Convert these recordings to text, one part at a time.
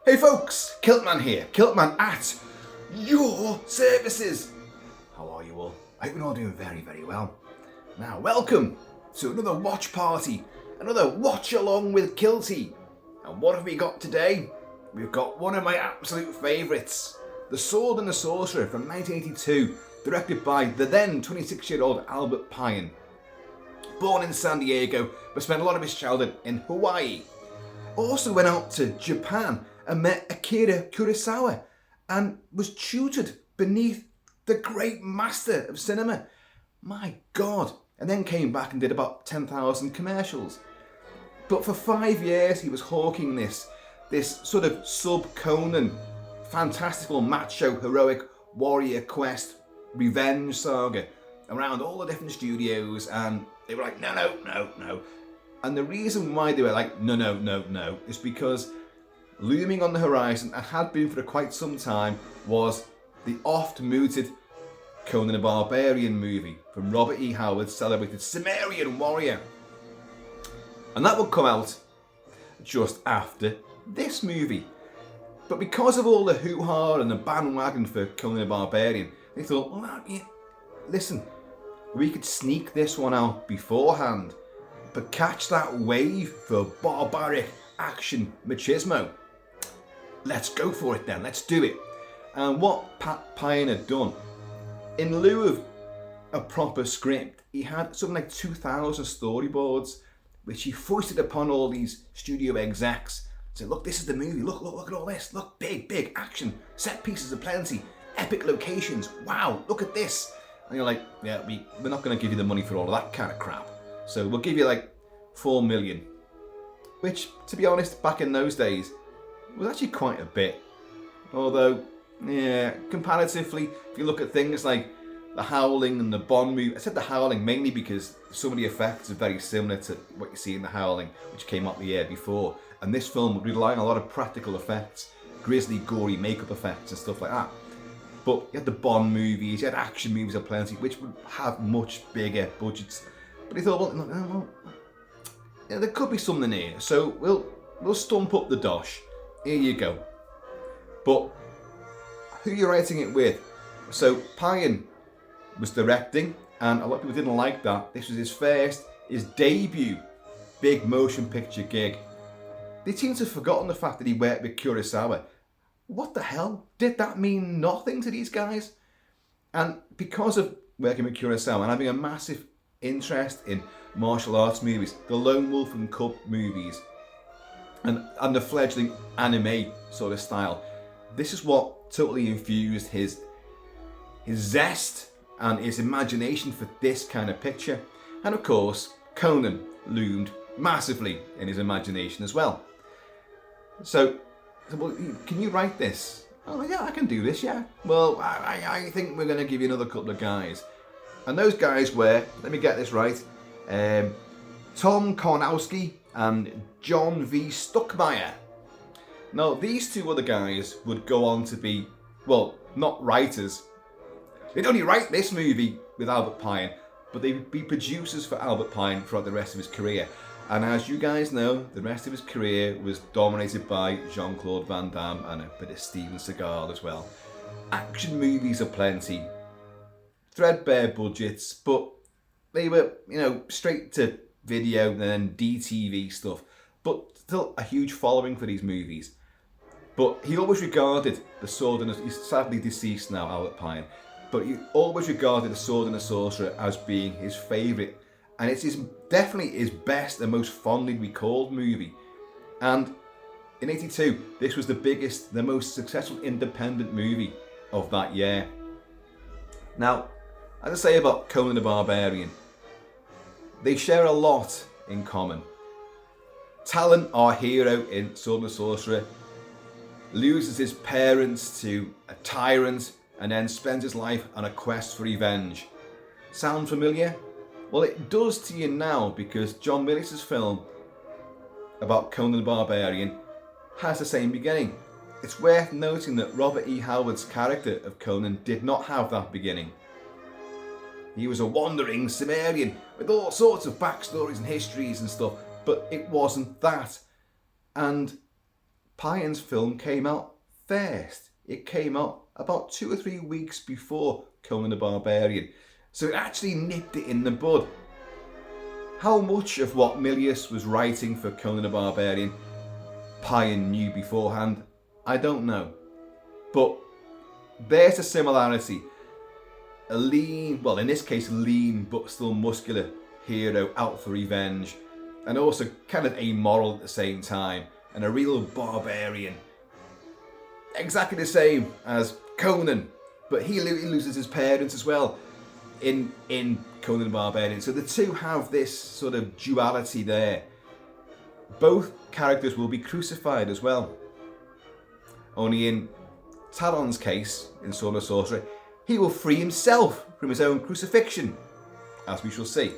Hey folks, Kilt-Man here, Kilt-Man at your services. How are you all? I hope you're all doing very, very well. Now, welcome to another watch party, another watch along with Kilty. And what have we got today? We've got one of my absolute favourites, The Sword and the Sorcerer from 1982, directed by the then 26-year-old Albert Pyun. Born in San Diego, but spent a lot of his childhood in Hawaii. Also went out to Japan and met Akira Kurosawa and was tutored beneath the great master of cinema. My God. And then came back and did about 10,000 commercials. But for 5 years he was hawking this sort of sub-Conan, fantastical macho heroic warrior quest revenge saga around all the different studios, and they were like, no. And the reason why they were like, no, is because looming on the horizon, and had been for quite some time, was the oft-mooted Conan the Barbarian movie from Robert E. Howard's celebrated Cimmerian warrior. And that would come out just after this movie. But because of all the hoo-ha and the bandwagon for Conan the Barbarian, they thought, well, yeah, listen, we could sneak this one out beforehand, but catch that wave for barbaric action machismo. Let's go for it then, let's do it. And what Pat Pyun had done, in lieu of a proper script, he had something like 2,000 storyboards, which he foisted upon all these studio execs. Said, look, this is the movie, look at all this, look, big action, set pieces aplenty, epic locations, wow, look at this. And you're like, yeah, we're not going to give you the money for all of that kind of crap. So we'll give you like 4 million, which, to be honest, back in those days, was actually quite a bit. Although, yeah, comparatively, if you look at things like The Howling and the Bond movie, I said The Howling mainly because some of the effects are very similar to what you see in The Howling, which came out the year before. And this film would rely on a lot of practical effects, grisly, gory makeup effects and stuff like that. But you had the Bond movies, you had action movies aplenty, which would have much bigger budgets. But he thought, well, yeah, there could be something here, so we'll stump up the dosh. Here you go. But who are you writing it with? So Pyun was directing, and a lot of people didn't like that. This was his debut big motion picture gig. They seem to have forgotten the fact that he worked with Kurosawa. What the hell? Did that mean nothing to these guys? And because of working with Kurosawa and having a massive interest in martial arts movies, the Lone Wolf and Cub movies, and the fledgling anime sort of style, this is what totally infused his zest and his imagination for this kind of picture. And of course, Conan loomed massively in his imagination as well. So, well, can you write this? Oh yeah, I can do this, yeah. Well, I think we're going to give you another couple of guys. And those guys were, let me get this right, Tom Karnowski and John V. Stuckmeyer. Now, these two other guys would go on to be, well, not writers. They'd only write this movie with Albert Pyun, but they'd be producers for Albert Pyun throughout the rest of his career. And as you guys know, the rest of his career was dominated by Jean-Claude Van Damme and a bit of Steven Seagal as well. Action movies aplenty, threadbare budgets, but they were, straight to video and then DTV stuff, but still a huge following for these movies. But he always regarded The Sword and he's sadly deceased now, Albert Pyun, but he always regarded The Sword and the Sorcerer as being his favourite, and it's definitely his best and most fondly recalled movie. And in '82, this was the biggest, the most successful independent movie of that year. Now, as I say about Conan the Barbarian, they share a lot in common. Talon, our hero in Sword and the Sorcerer, loses his parents to a tyrant and then spends his life on a quest for revenge. Sound familiar? Well, it does to you now, because John Millis's film about Conan the Barbarian has the same beginning. It's worth noting that Robert E. Howard's character of Conan did not have that beginning. He was a wandering Cimmerian with all sorts of backstories and histories and stuff, but it wasn't that. And Pyun's film came out first. It came out about 2 or 3 weeks before Conan the Barbarian. So it actually nipped it in the bud. How much of what Milius was writing for Conan the Barbarian Pyun knew beforehand, I don't know. But there's a similarity. A lean, well in this case lean but still muscular hero out for revenge, and also kind of amoral at the same time, and a real barbarian. Exactly the same as Conan, but he loses his parents as well in Conan the Barbarian. So the two have this sort of duality there. Both characters will be crucified as well. Only in Talon's case, in Sword and Sorcerer, he will free himself from his own crucifixion, as we shall see.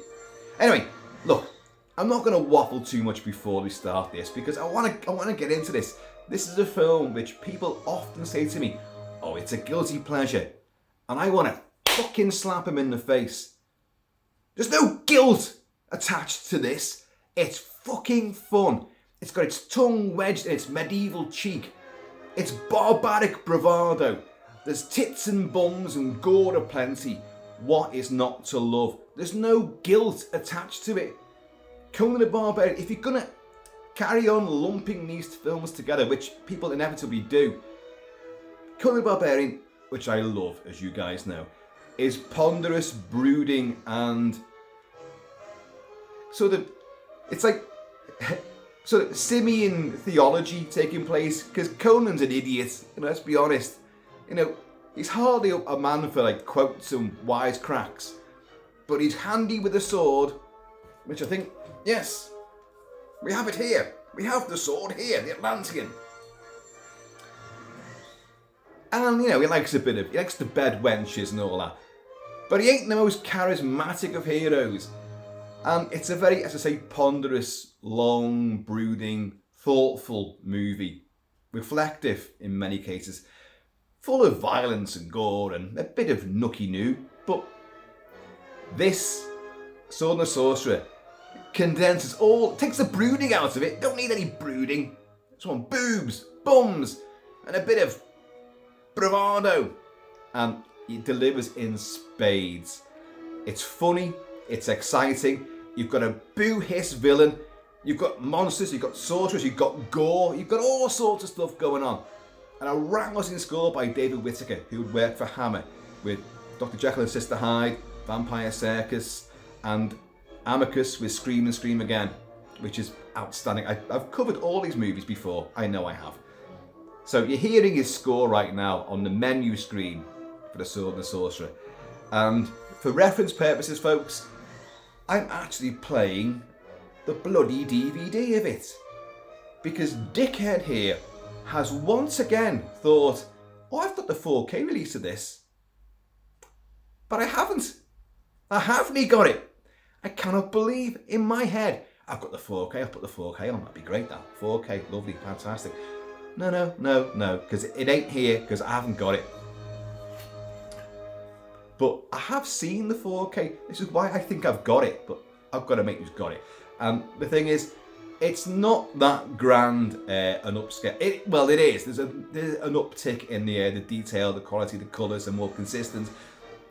Anyway, look, I'm not going to waffle too much before we start this, because I want to get into this. This is a film which people often say to me, oh, it's a guilty pleasure. And I want to fucking slap him in the face. There's no guilt attached to this. It's fucking fun. It's got its tongue wedged in its medieval cheek. It's barbaric bravado. There's tits and bums and gore aplenty. What is not to love? There's no guilt attached to it. Conan the Barbarian, if you're gonna carry on lumping these films together, which people inevitably do, Conan the Barbarian, which I love, as you guys know, is ponderous, brooding, and sort of, it's like sort of simian theology taking place, because Conan's an idiot, and let's be honest, you know, he's hardly a man for like quotes and wisecracks, but he's handy with a sword, which I think, yes, we have it here. We have the sword here, the Atlantean. And, you know, he likes the bed wenches and all that. But he ain't the most charismatic of heroes. And it's a very, as I say, ponderous, long, brooding, thoughtful movie. Reflective in many cases. Full of violence and gore and a bit of nooky-noo. But this, Sword and the Sorcerer, condenses all, takes the brooding out of it. Don't need any brooding. Just want boobs, bums, and a bit of bravado. And it delivers in spades. It's funny, it's exciting. You've got a boo-hiss villain. You've got monsters, you've got sorcerers, you've got gore. You've got all sorts of stuff going on. And a wrangling score by David Whittaker, who would work for Hammer, with Dr. Jekyll and Sister Hyde, Vampire Circus, and Amicus with Scream and Scream Again, which is outstanding. I've covered all these movies before, I know I have. So you're hearing his score right now on the menu screen for the Sword and the Sorcerer. And for reference purposes, folks, I'm actually playing the bloody DVD of it. Because Dickhead here has once again thought, oh, I've got the 4K release of this. But I haven't. I haven't got it. I cannot believe in my head, I've got the 4K, I'll put the 4K on, that'd be great that. 4K, lovely, fantastic. No, because it ain't here, because I haven't got it. But I have seen the 4K, this is why I think I've got it, but I've got to make who's got it. And the thing is, it's not that grand an upscale. Well, it is. There's an uptick in the detail, the quality, the colours are more consistent.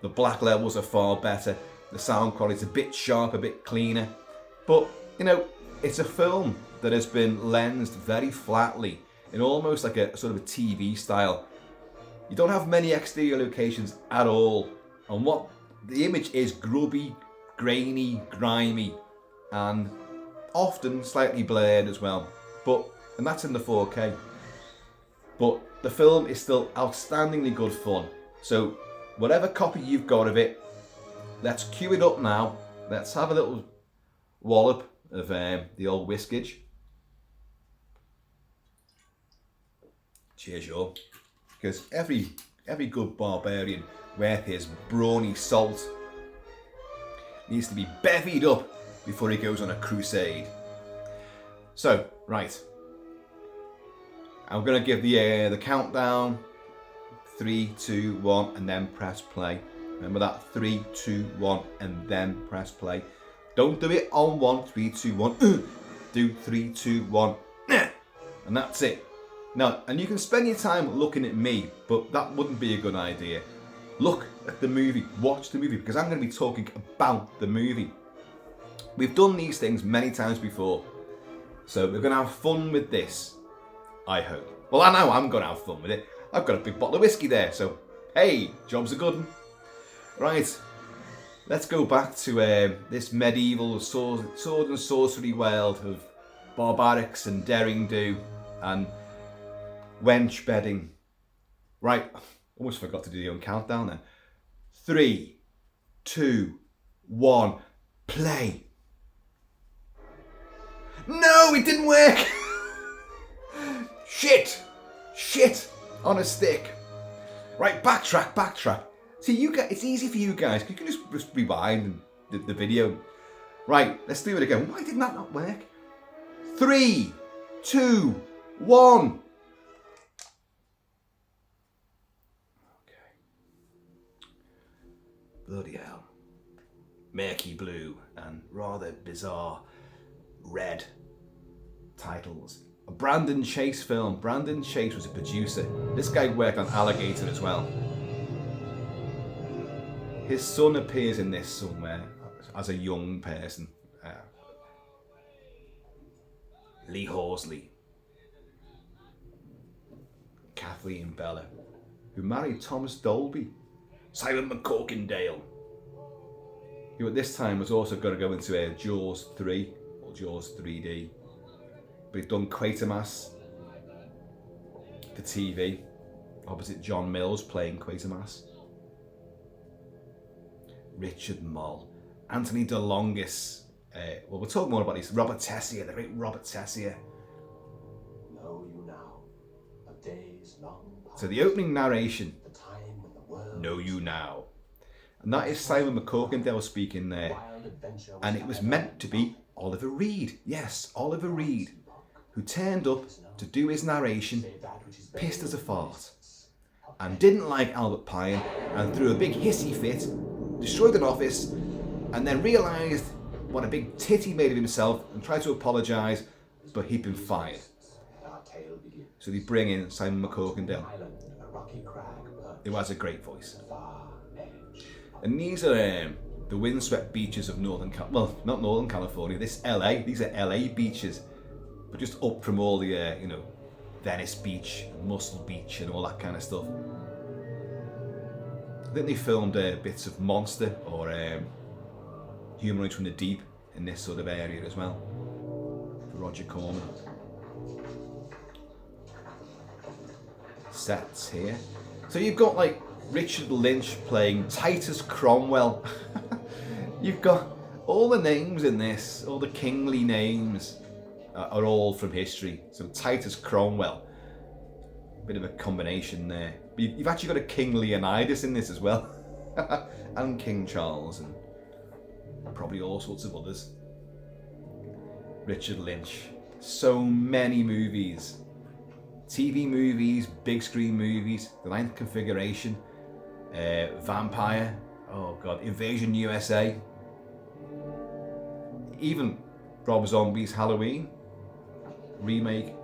The black levels are far better. The sound quality is a bit sharp, a bit cleaner. But, you know, it's a film that has been lensed very flatly in almost like a sort of a TV style. You don't have many exterior locations at all. And what the image is grubby, grainy, grimy, and often slightly blurred as well. And that's in the 4K. But the film is still outstandingly good fun. So whatever copy you've got of it, let's cue it up now. Let's have a little wallop of the old whiskage. Cheers, y'all. Because every good barbarian worth his brawny salt needs to be bevied up before he goes on a crusade. So, right. I'm going to give the countdown. 3, 2, 1, and then press play. Remember that? 3, 2, 1, and then press play. Don't do it on 1, 3, 2, 1. Do 3, 2, 1. And that's it. Now, and you can spend your time looking at me, but that wouldn't be a good idea. Look at the movie, watch the movie, because I'm going to be talking about the movie. We've done these things many times before, so we're going to have fun with this, I hope. Well, I know I'm going to have fun with it. I've got a big bottle of whiskey there, so hey, job's a good one. Right, let's go back to this medieval sword and sorcery world of barbarics and daring do and wench bedding. Right, almost forgot to do the own countdown then. 3, 2, 1, play. No, it didn't work. Shit on a stick. Right, backtrack. See, you guys, it's easy for you guys. You can just rewind the video. Right, let's do it again. Why did that not work? 3, 2, 1. Okay. Bloody hell. Murky blue and rather bizarre red titles. A Brandon Chase film. Brandon Chase was a producer. This guy worked on Alligator as well. His son appears in this somewhere as a young person. Lee Horsley. Kathleen Bella, who married Thomas Dolby. Simon McCorkindale, who at this time was also going to go into Jaws 3 or Jaws 3D. But he'd done Quatermass for TV, opposite John Mills playing Quatermass. Richard Moll, Anthony DeLongis. Well, we'll talk more about these. Robert Tessier, the great Robert Tessier. Know you now, a day's long past. So the opening narration, The time when the world Know You Now. And that is Simon McCorkindale speaking there. wild adventure was And it was meant to be Oliver Reed. Yes, Oliver Reed, who turned up to do his narration, that which is pissed as a fart, and didn't like Albert Pyun, and threw a big hissy fit, destroyed an office, and then realised what a big tit he made of himself and tried to apologise, but he'd been fired. our tale begins. So they bring in Simon McCorkindale, Island, a rocky crag perched who has a great voice. at the far edge. And these are the windswept beaches of not Northern California, this LA, these are LA beaches, but just up from all the, Venice Beach, Muscle Beach and all that kind of stuff. I think they filmed bits of Monster or Humanoids from the Deep in this sort of area as well, for Roger Corman. Sets here. So you've got like Richard Lynch playing Titus Cromwell. You've got all the names in this, all the kingly names are all from history. So Titus Cromwell, bit of a combination there. But you've actually got a King Leonidas in this as well, and King Charles, and probably all sorts of others. Richard Lynch, so many movies, TV movies, big screen movies, The Ninth Configuration, Vampire, oh god, Invasion USA, even Rob Zombie's Halloween remake.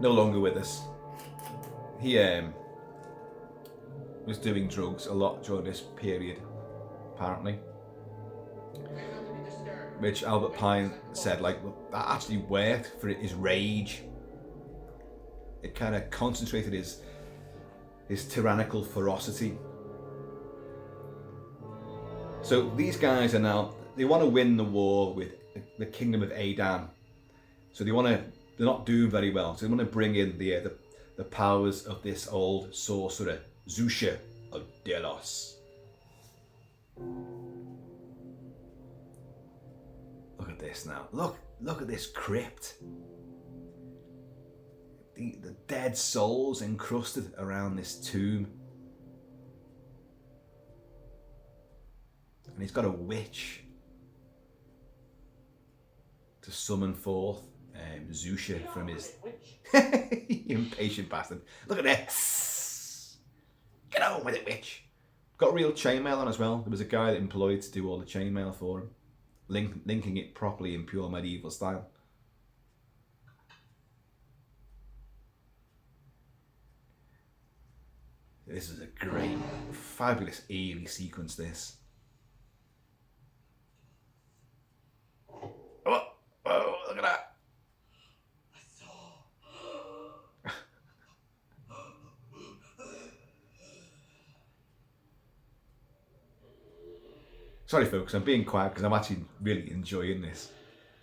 No longer with us. He was doing drugs a lot during this period, apparently. Which Albert Pyun said, like, well, that actually worked for his rage. It kind of concentrated his tyrannical ferocity. So these guys are now, they want to win the war with the Kingdom of Adan. So they're not doing very well. So they want to bring in the powers of this old sorcerer, Zusha of Delos. Look at this now. Look at this crypt. The dead souls encrusted around this tomb. And he's got a witch to summon forth Zusha from his impatient bastard. Look at this. Get on with it, witch. Got real chainmail on as well. There was a guy that employed to do all the chainmail for him. linking it properly in pure medieval style. This is a great, fabulous, eerie sequence, this. Oh, look at that. Sorry folks, I'm being quiet because I'm actually really enjoying this.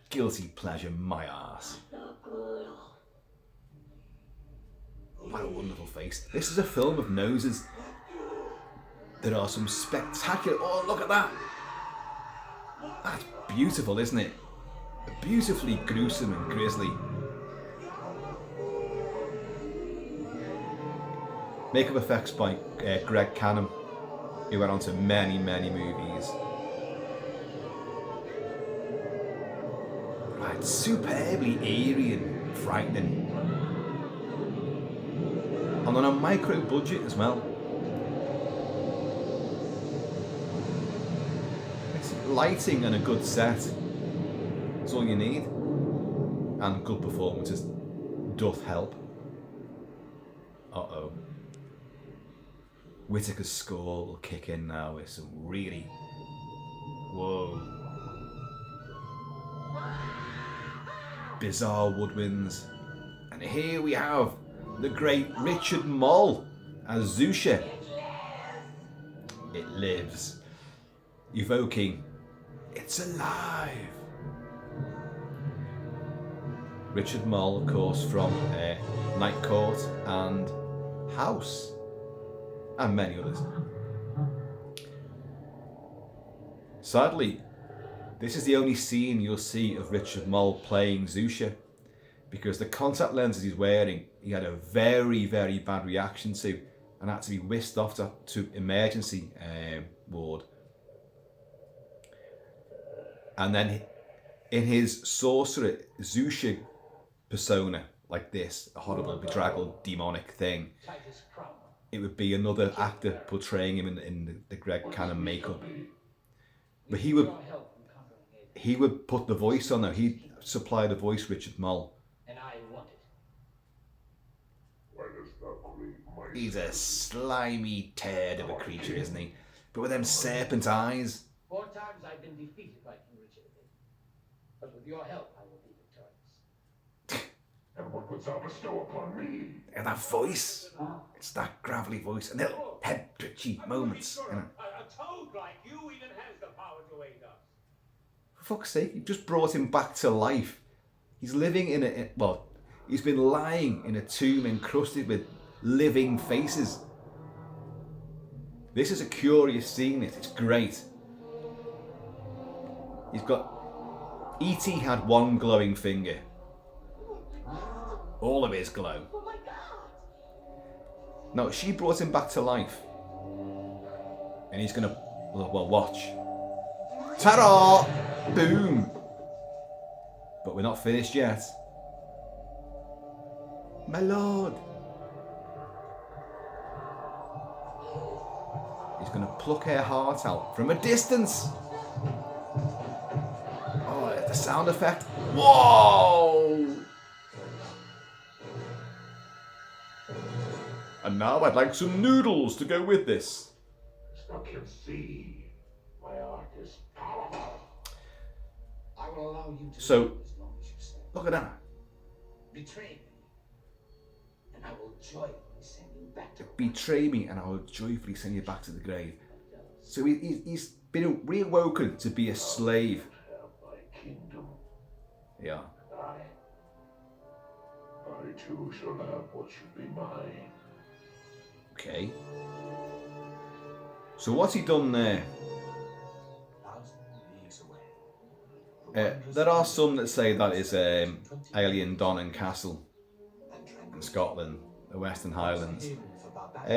Guilty pleasure, my arse. What a wonderful face. This is a film of noses. There are some spectacular... Oh, look at that. That's beautiful, isn't it? Beautifully gruesome and grisly. Makeup effects by Greg Canham, who went on to many, many movies. Right, superbly eerie and frightening. And on a micro budget as well. It's lighting and a good set. That's all you need. And good performances doth help. Uh-oh. Whittaker's score will kick in now with some really... Whoa. Bizarre woodwinds. And here we have the great Richard Moll as Zusha. It lives. Evoking, it's alive. Richard Moll, of course, from Night Court and House. And many others. Sadly, this is the only scene you'll see of Richard Moll playing Zusha, because the contact lenses he's wearing, he had a very, very bad reaction to, and had to be whisked off to emergency ward. And then in his Sorcerer, Zusha persona, like this, a horrible, bedraggled, demonic thing, it would be another actor portraying him in the Greg Canham makeup. But he would put the voice on there. He'd supply the voice, Richard Moll. And I want it. He's a slimy turd of a creature, isn't he? But with them serpent eyes. 4 times I've been defeated by King Richard. But with your help, I will be victorious. And what wouldst thou bestow upon me? And that voice. It's that gravelly voice. And little head twitchy moments. You know. A toad like you even has the power to aid us. For fuck's sake, you've just brought him back to life. He's living in a... Well, he's been lying in a tomb encrusted with living faces. This is a curious scene. It's great. He's got... E.T. had one glowing finger. All of his glow. Oh my God! No, she brought him back to life. And he's gonna... Well, watch. Ta-da! Boom! But we're not finished yet. My lord! He's gonna pluck her heart out from a distance. Oh, the sound effect. Whoa! And now I'd like some noodles to go with this. Thou canst see, my art is powerful. I will allow you to So, live as long as you say. Look at that. Betray me, and I will joyfully send you back to Betray me and I will joyfully send you back to the grave. So he's been reawoken to be a slave. Have thy kingdom. Yeah. I too shall have what should be mine. Okay. So what's he done there? 1,000 leagues away. There are some that say that is Alien Donnan Castle in Scotland, the Western Highlands. I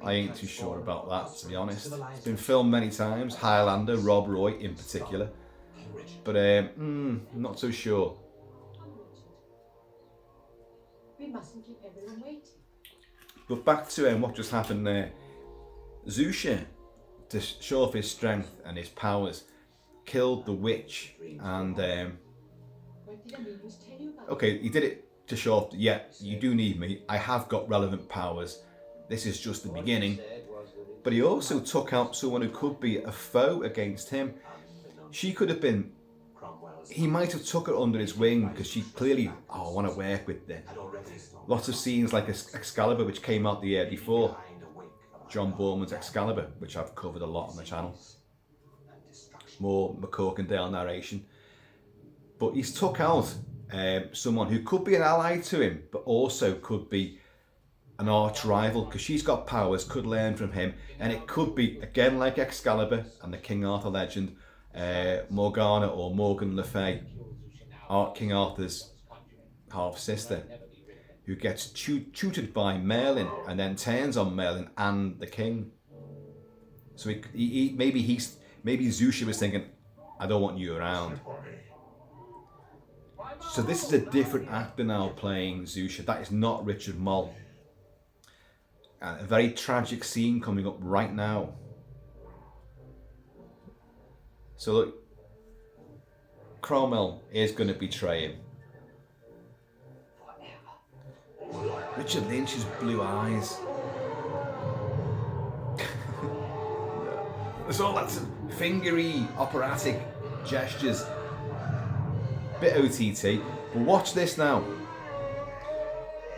ain't too sure about that, to be honest. It's been filmed many times. Highlander, Rob Roy in particular. But not so sure. We mustn't keep everyone waiting. But back to what just happened there. Zusha, to show off his strength and his powers, killed the witch, and What did Amelius tell you about okay, he did it to show off. Yeah, you do need me. I have got relevant powers. This is just the beginning. But he also took out someone who could be a foe against him. She could have been. He might have took her under his wing because she clearly, I want to work with them. Lots of scenes like Excalibur, which came out the year before. John Borman's Excalibur, which I've covered a lot on the channel. More McCorkindale narration. But he's took out someone who could be an ally to him, but also could be an arch rival, because she's got powers, could learn from him, and it could be, again, like Excalibur and the King Arthur legend, Morgana or Morgan Le Fay, King Arthur's half-sister, who gets tutored by Merlin and then turns on Merlin and the king. So maybe Zusha was thinking, I don't want you around. So this is a different actor now playing Zusha. That is not Richard Moll. And a very tragic scene coming up right now. So look, Cromwell is going to betray him. Richard Lynch's blue eyes. There's all that fingery, operatic gestures. Bit OTT. But watch this now.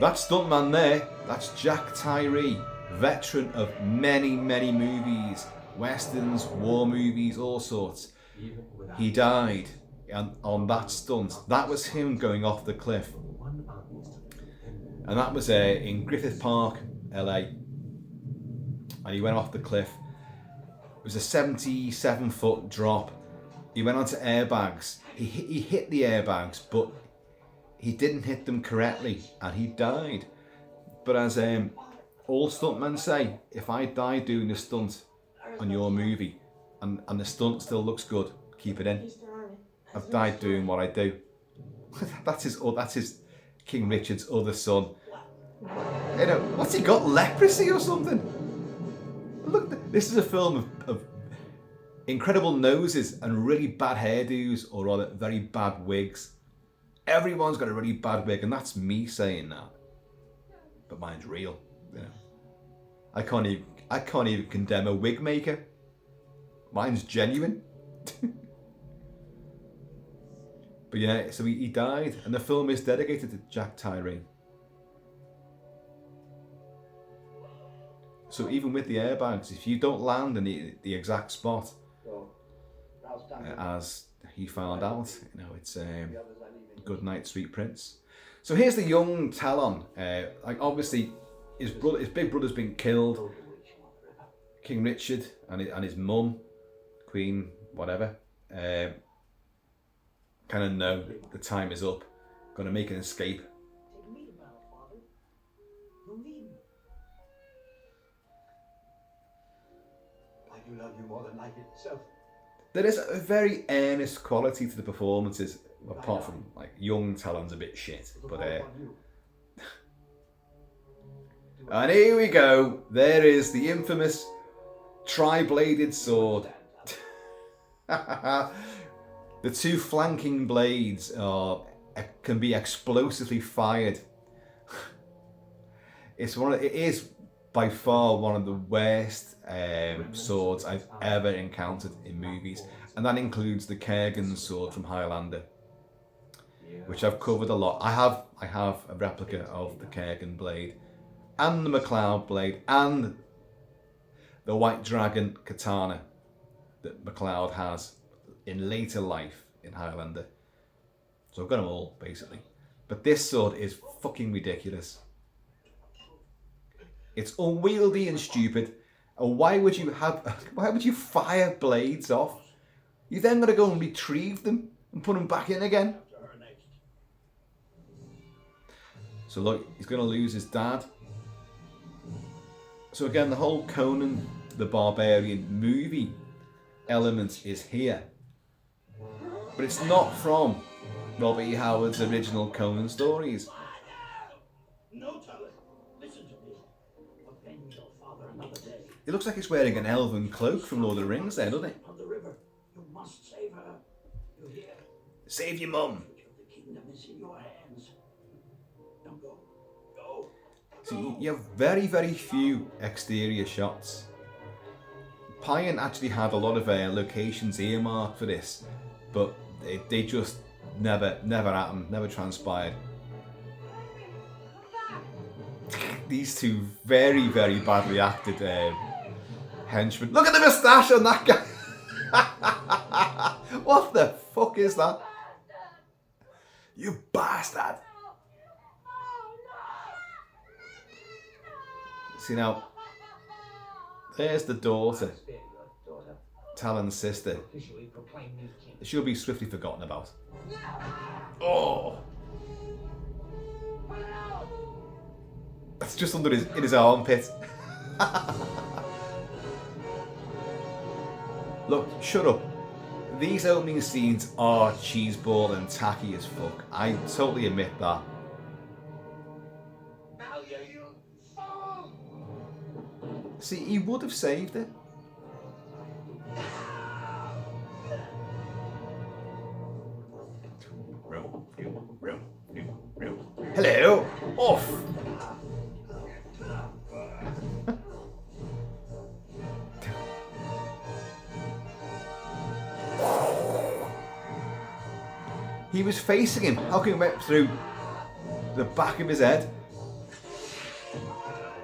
That stuntman there, that's Jack Tyree, veteran of many, many movies, westerns, war movies, all sorts. He died on that stunt. That was him going off the cliff. And that was in Griffith Park, LA. And he went off the cliff. It was a 77-foot drop. He went onto airbags. He hit the airbags, but he didn't hit them correctly, and he died. But as all stuntmen say, if I die doing a stunt on your movie, and the stunt still looks good, keep it in. I've died doing what I do. That's his King Richard's other son. You know, what's he got? Leprosy or something? Look, this is a film of incredible noses and really bad hairdos, or rather, very bad wigs. Everyone's got a really bad wig, and that's me saying that. But mine's real. You know, I can't even condemn a wig maker. Mine's genuine. But yeah, so he died, and the film is dedicated to Jack Tyree. So even with the airbags, if you don't land in the exact spot, as he found out, you know, it's good night, sweet prince. So here's the young Talon. Like obviously, his big brother's been killed. King Richard and his mum, Queen, whatever. Kind of know the time is up. Gonna make an escape. Take me to battle, Father. You'll need me. I do love you more than life itself. There is a very earnest quality to the performances, apart from like young Talon's a bit shit. But and here we go. There is the infamous tri-bladed sword. The two flanking blades can be explosively fired. It is by far one of the worst swords I've ever encountered in movies, and that includes the Kurgan sword from Highlander, which I've covered a lot. I have a replica of the Kurgan blade, and the MacLeod blade, and the White Dragon katana that MacLeod has in later life in Highlander. So I've got them all, basically. But this sword is fucking ridiculous. It's unwieldy and stupid. And why would you fire blades off? You then got to go and retrieve them and put them back in again. So look, he's going to lose his dad. So again, the whole Conan the Barbarian movie element is here. But it's not from Robert E. Howard's original Conan stories. No, Talon. Listen to me. Avenge your father another day. It looks like he's wearing an elven cloak from Lord of the Rings there, doesn't it? On the river. You must save her. Save your mum. The kingdom is in your hands. Now go. Go. So you have very, very few exterior shots. Pyun actually had a lot of locations earmarked for this, but they just never happened, never transpired. These two very, very badly acted henchmen. Look at the moustache on that guy! What the fuck is that? You bastard! See now, there's the daughter, Talon's sister. Officially proclaim me king. She'll be swiftly forgotten about. Oh! That's just under in his armpit. Look, shut up. These opening scenes are cheeseball and tacky as fuck. I totally admit that. See, he would have saved it. Hello, off. He was facing him. How can he went through the back of his head?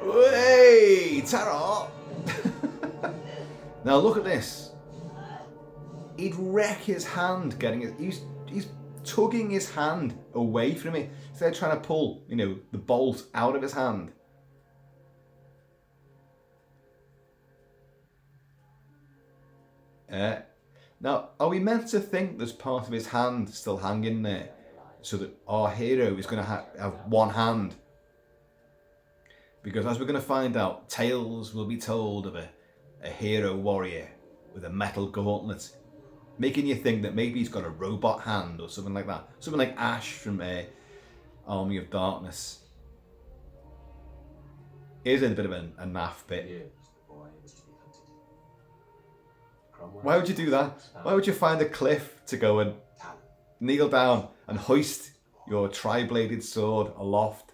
Hey, ta-ra! Now look at this. He'd wreck his hand getting it. He's tugging his hand away from it instead of trying to pull, you know, the bolt out of his hand. Now, are we meant to think there's part of his hand still hanging there, so that our hero is going to have one hand? Because as we're going to find out, tales will be told of a hero warrior with a metal gauntlet, making you think that maybe he's got a robot hand or something like that. Something like Ash from Army of Darkness. Here's a bit of a naff bit. Why would you do that? Why would you find a cliff to go and kneel down and hoist your tri-bladed sword aloft?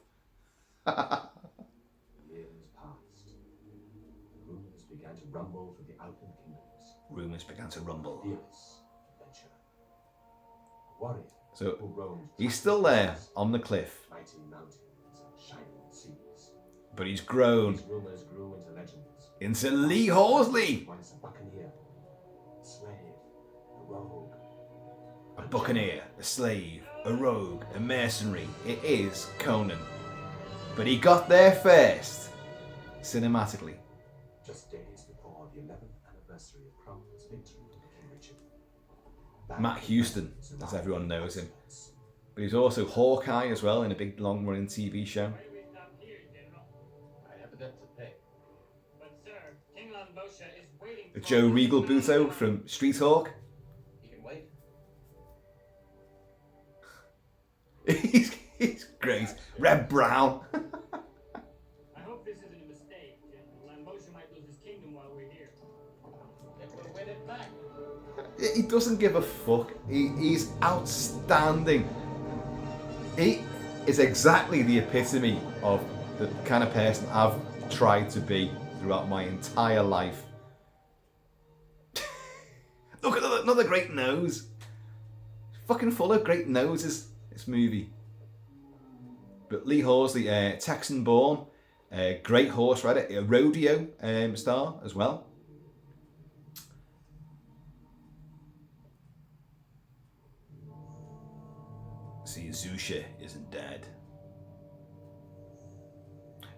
Years passed. Rumors began to rumble through the outland kingdoms. Rumours began to rumble. Fearless adventure. A warrior So who roamed he's still there on the cliff, mighty mountains and shining seas. but he's grown These rumors grew into legends. into Lee Horsley. Once a buccaneer, a slave, a rogue. A buccaneer, a slave, a rogue, a mercenary. It is Conan. But he got there first, cinematically. Just days before the 11th anniversary of Cromwell's victory over King Richard. Matt Houston, as everyone knows him. But he's also Hawkeye as well in a big long-running TV show. I have a debt to pay. But sir, King Lanbosha is waiting for Joe Regal Buto from Street Hawk. You can wait. He's great. Red Brown. I hope this isn't a mistake. Lanbosha might lose his kingdom while we're here. Then we'll win it back. He doesn't give a fuck. He's outstanding. He is exactly the epitome of the kind of person I've tried to be throughout my entire life. Look at another great nose. Fucking full of great noses, this movie. But Lee Horsley, Texan born, great horse rider, a rodeo star as well. See, Zusha isn't dead.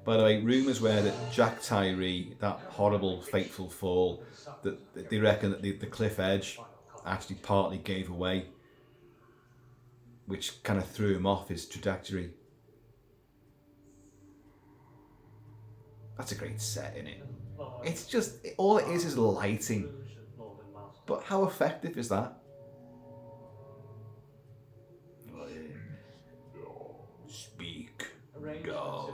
By the way, rumours were that Jack Tyree, that horrible, fateful fall, that they reckon that the cliff edge actually partly gave away, which kind of threw him off his trajectory. That's a great set, isn't it? It's just, all it is lighting. But how effective is that? Speak, dog.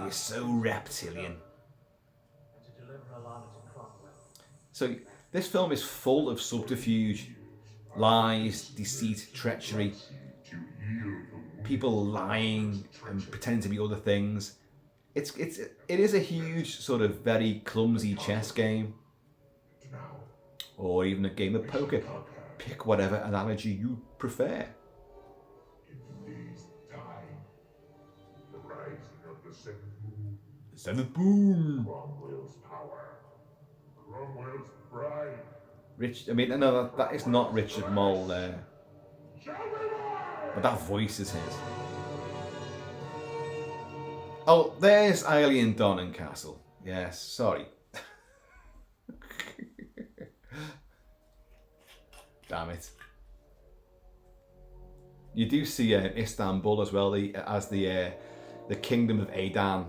He's so reptilian. And to deliver Alana to Cromwell. So this film is full of subterfuge. lies, deceit, treachery, people lying and pretending to be other things. It is a huge sort of very clumsy chess game, or even a game of poker. Pick whatever analogy you prefer. The rising of the seventh moon, Seventh boom. Cromwell's power, Cromwell's pride. I mean, no, that is not Richard Mole there, Shall we rise? but that voice is his. Oh, there's Eileen Doncaster. Yes, sorry. Damn it. You do see Istanbul as well as the Kingdom of Adan.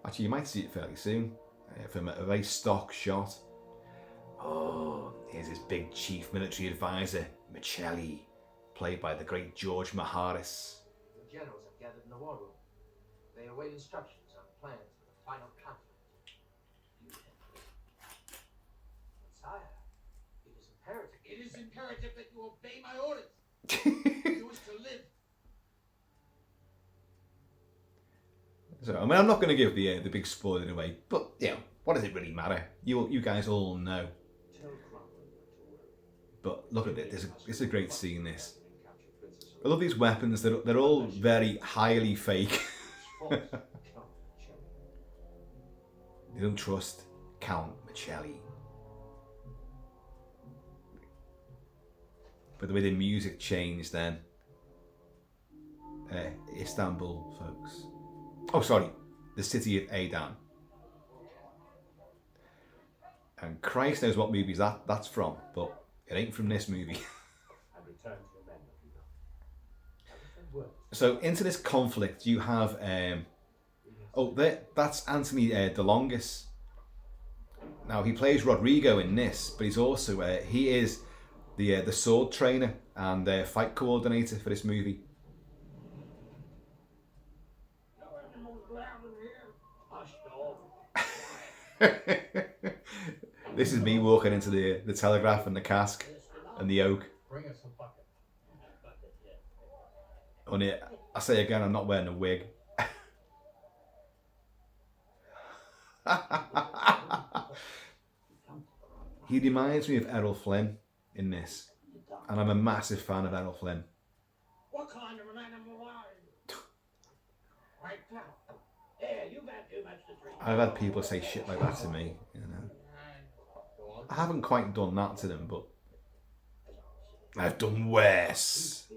Actually, you might see it fairly soon from a very stock shot. Oh, here's his big chief military advisor, Michelli, played by the great George Maharis. The generals have gathered in the war room. They await instructions on plans for the final conflict. Sire, it is imperative. It is imperative that you obey my orders. You wish to live. So, I mean, I'm not going to give the big spoiler away, but you know, what does it really matter? You guys all know. But look at it. It's a great scene. This. I love these weapons. They're all very highly fake. They don't trust Count Michelli. But the way the music changed then. Istanbul, folks. Oh, sorry. The city of Adan. And Christ knows what movies that's from, but it ain't from this movie. So into this conflict, you have that's Anthony DeLongis. Now he plays Rodrigo in this, but he's also he is the sword trainer and fight coordinator for this movie. This is me walking into the Telegraph and the Cask and the Oak. Bring us a bucket. Only, I say again, I'm not wearing a wig. He reminds me of Errol Flynn in this, and I'm a massive fan of Errol Flynn. What kind of an animal are you? Right now. Here, you've had too much to drink. I've had people say shit like that to me, you know. I haven't quite done that to them, but I've done worse.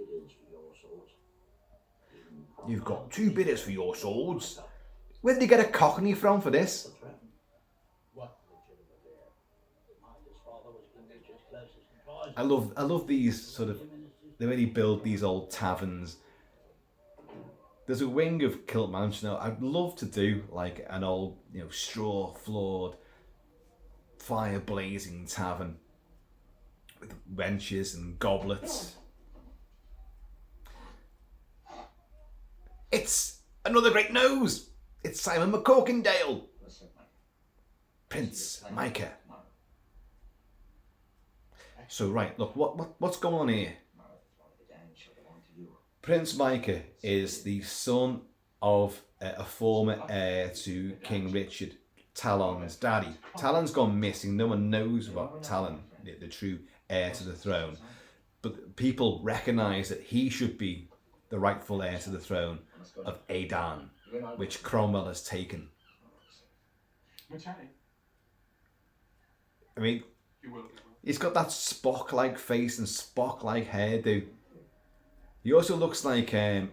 You've got 2 bidders for your swords. Where did you get a cockney from for this? I love these sort of the way they build these old taverns. There's a wing of Kilt-Man. I'd love to do like an old, straw floored, fire blazing tavern with benches and goblets. It's another great nose. It's Simon McCorkindale. Prince Micah. So right, look, what's going on here? Prince Micah is the son of a former heir to King Richard, Talon's daddy. Talon's gone missing. No one knows about Talon, the true heir to the throne. But people recognise that he should be the rightful heir to the throne of Adan, which Cromwell has taken. I mean, he's got that Spock-like face and Spock-like hairdo. He also looks like, the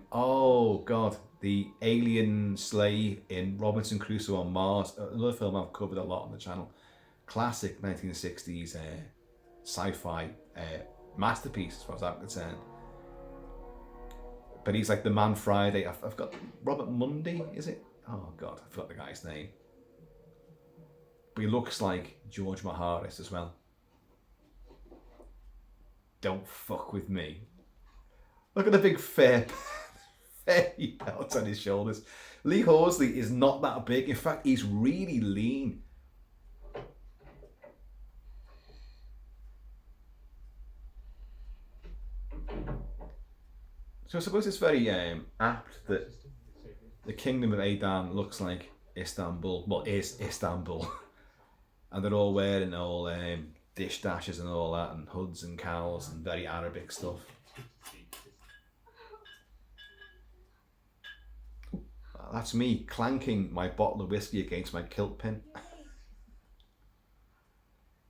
alien slave in Robinson Crusoe on Mars. Another film I've covered a lot on the channel. Classic 1960s sci-fi masterpiece as far as I'm concerned. But he's like the Man Friday. I've got Robert Mundy, is it? Oh God, I forgot the guy's name. But he looks like George Maharis as well. Don't fuck with me. Look at the big fairy belt on his shoulders. Lee Horsley is not that big. In fact, he's really lean. So I suppose it's very apt that the Kingdom of Adan looks like Istanbul. Well, is Istanbul. And they're all wearing all dish dashes and all that, and hoods and cowls and very Arabic stuff. That's me clanking my bottle of whiskey against my kilt pin.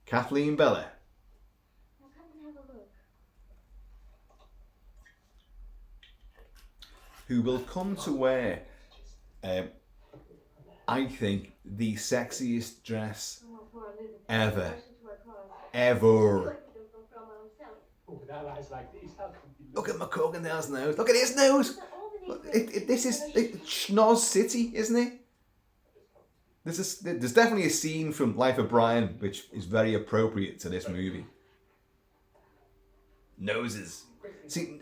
Kathleen Bella. Now come and have a look. Who will come to wear, I think, the sexiest dress Oh, poor Elizabeth. ever. Rush into her closet. Ever. Look at them from ourselves. Oh, with eyes like these, how can you Look at McCorkindale's nose. Look at his nose. But all the Look, neighbors- this is Schnoz City, isn't it? There's definitely a scene from Life of Brian which is very appropriate to this movie. Noses. See,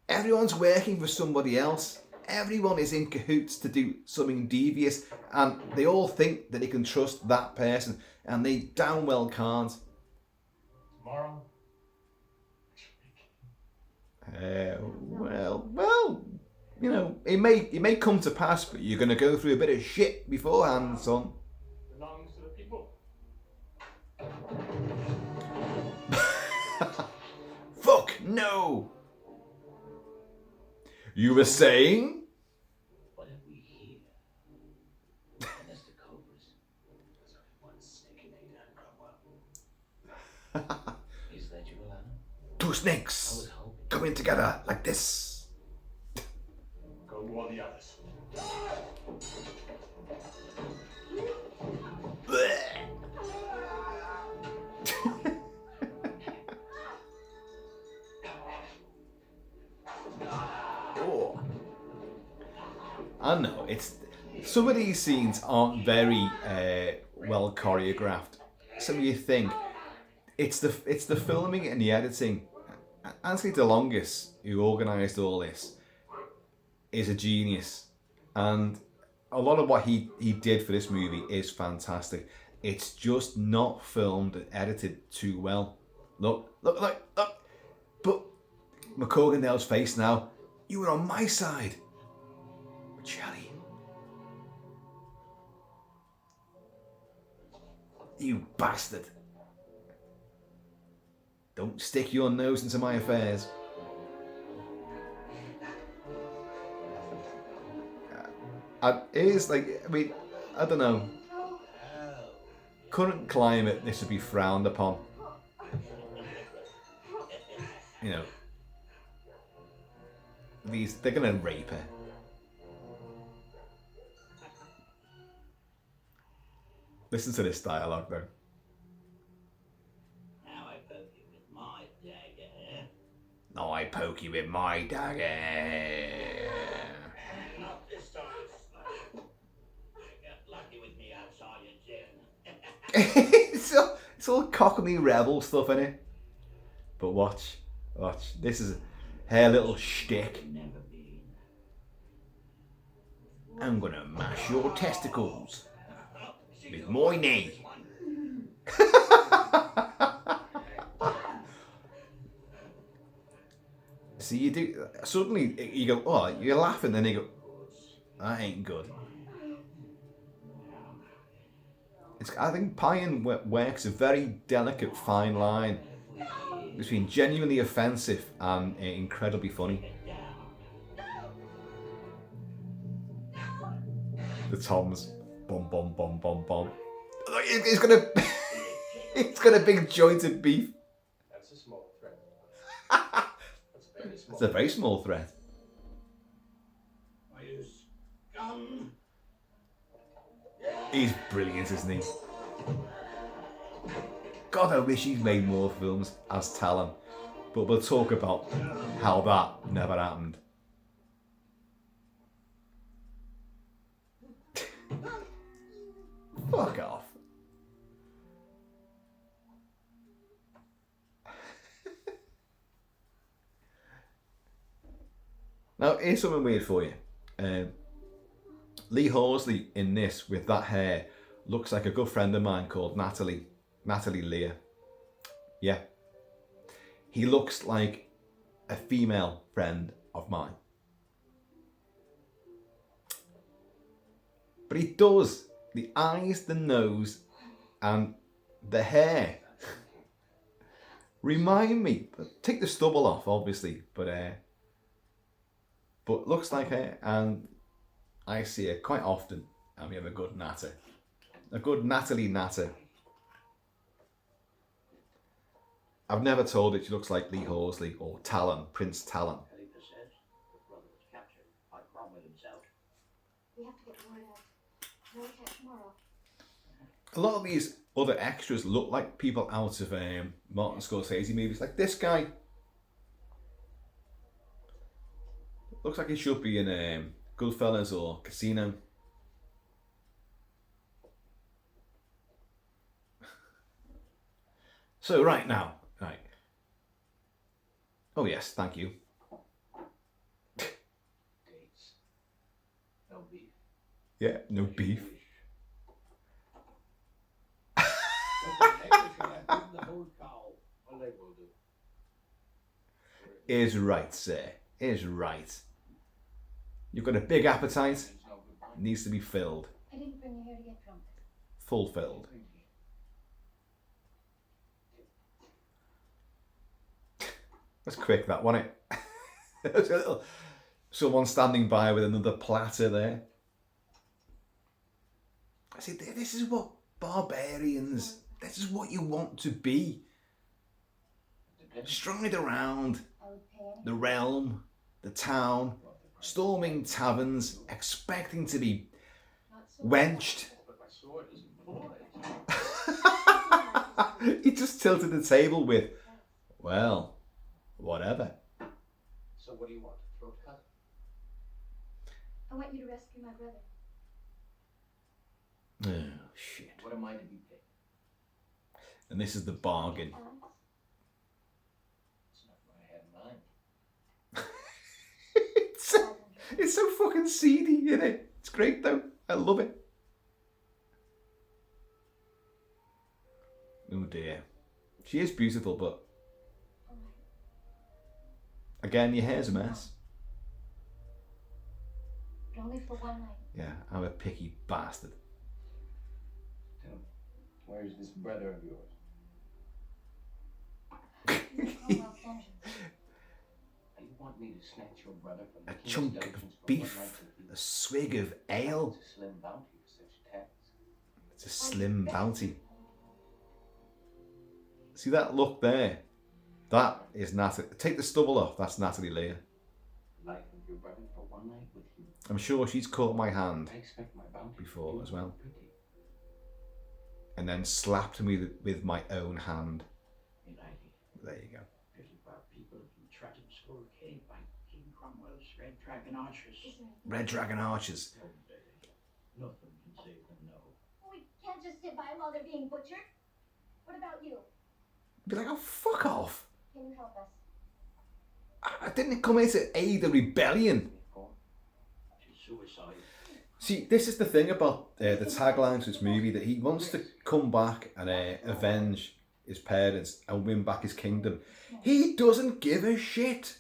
everyone's working for somebody else. Everyone is in cahoots to do something devious, and they all think that they can trust that person, and they damn well can't. tomorrow? Well, you know, it may come to pass, but you're gonna go through a bit of shit beforehand, son. Belongs to the people. Fuck no. You were saying? What have we here? Mr. Cobras. There's only one snake in Adan, Cromwell. Is that you, Alana? Two I was snakes hoping. coming together like this. Go warn the others. Oh. I know, it's some of these scenes aren't very well choreographed. So you think it's the filming and the editing. Anthony DeLongis, who organised all this, is a genius, and a lot of what he did for this movie is fantastic. It's just not filmed and edited too well. Look. But McCorkindale's face now. You were on my side, Charlie. You bastard. Don't stick your nose into my affairs. It is like, I mean, I don't know. Current climate, this would be frowned upon. You know, they're gonna rape her. Listen to this dialogue though. Now I poke you with my dagger. Now I poke you with my dagger. Not this time. You got lucky with me outside your gym. it's all cockney rebel stuff in it. But watch. This is her little shtick. Never been. I'm gonna mash your testicles with my knee. See, you do suddenly you go, oh, you're laughing, then you go, that ain't good. I think Pyun works a very delicate fine line between genuinely offensive and incredibly funny. The toms, bum bum bum bum bum. It's got a big jointed beef. That's a small threat. That's very small. It's a very small threat. Are you scum? He's brilliant, isn't he? God, I wish he'd made more films as Talon. But we'll talk about how that never happened. Fuck off. Now, here's something weird for you. Lee Horsley in this, with that hair, looks like a good friend of mine called Natalie Lear. Yeah. He looks like a female friend of mine. But he does. The eyes, the nose, and the hair remind me. Take the stubble off, obviously, but looks like her, and I see her quite often, and we have a good natter. A good Natalie natter. I've never told it she looks like Lee Horsley or Talon, Prince Talon. Philippa says the brother was captured by Cromwell himself. We have to get the word out. No attack tomorrow. A lot of these other extras look like people out of Martin Scorsese movies. Like this guy. Looks like he should be in Goodfellas or Casino. So right now, right. Oh yes, thank you. Dates. No beef. Yeah, no beef. The whole cow. Well, they will do. Is right, sir. Is right. You've got a big appetite. Needs to be filled. I didn't bring you here to get drunk. Fulfilled. That's quick, that, wasn't it? Someone standing by with another platter there. I see, this is what barbarians, this is what you want to be. Stride around I would pay anything. the realm, the town, storming taverns, expecting to be Not so wenched. But my sword is employed. He just tilted the table with, well, whatever. So what do you want? Throat cut? I want you to rescue my brother. Oh, shit. What am I to be paid? And this is the bargain. Alex? It's not what I had in mind. It's so fucking seedy, isn't it? It's great though. I love it. Oh dear. She is beautiful, but All right. again, your hair's a mess. But only for one night. Yeah, I'm a picky bastard. Tell me, where's this brother of yours? He's in Cromwell's dungeons. You want me to snatch your brother from the A king's chunk dungeons of for one beef, night with you? a swig of ale. It's a slim bounty for such tax. It's a slim bounty. See that look there? That is Natalie. Take the stubble off. That's Natalie Lear. Life of your brother for one night with you. I'm sure she's caught my hand I expect my bounty before from as you. well. Pretty. And then slapped me with my own hand. United. There you go. Pity for our people from Tratton Score Cave by King Cromwell's Red Dragon Archers. Isn't it? Red Dragon Archers. Nothing can save them now. We can't just sit by while they're being butchered. What about you? Be like, oh, fuck off. Can you help us? I didn't come here to aid the rebellion. To suicide. See, this is the thing about the tagline to this movie, that he wants to come back and avenge his parents and win back his kingdom. He doesn't give a shit.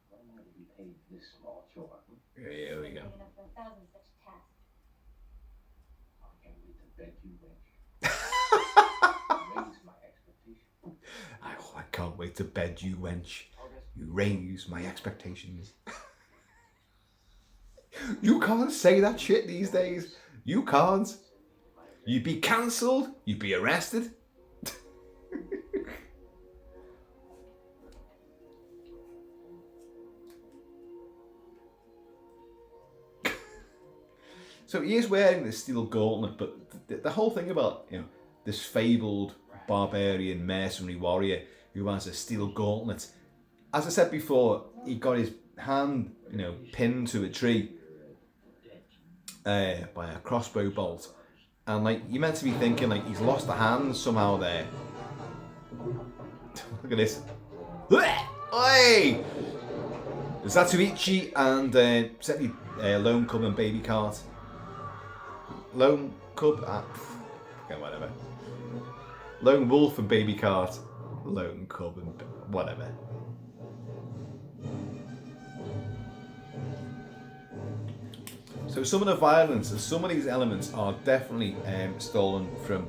Why am I to be paid this small chore? Here we go. Big enough for 1,000 such tasks. I can't wait to beg you, wench. Raise my expectations. I can't wait to bed you, wench. You raise my expectations. You can't say that shit these days. You can't. You'd be cancelled. You'd be arrested. So he is wearing this steel gauntlet, but the whole thing about, you know, this fabled barbarian mercenary warrior who has a steel gauntlet, as I said before, he got his hand, you know, pinned to a tree by a crossbow bolt, and like you're meant to be thinking like he's lost a hand somehow there. Look at this. Oi! Zatoichi and certainly Lone Cub and Baby Cart. Lone Cub, okay, whatever. Lone Wolf and Baby Cart, Lone Cub and whatever. So So some of the violence and some of these elements are definitely stolen from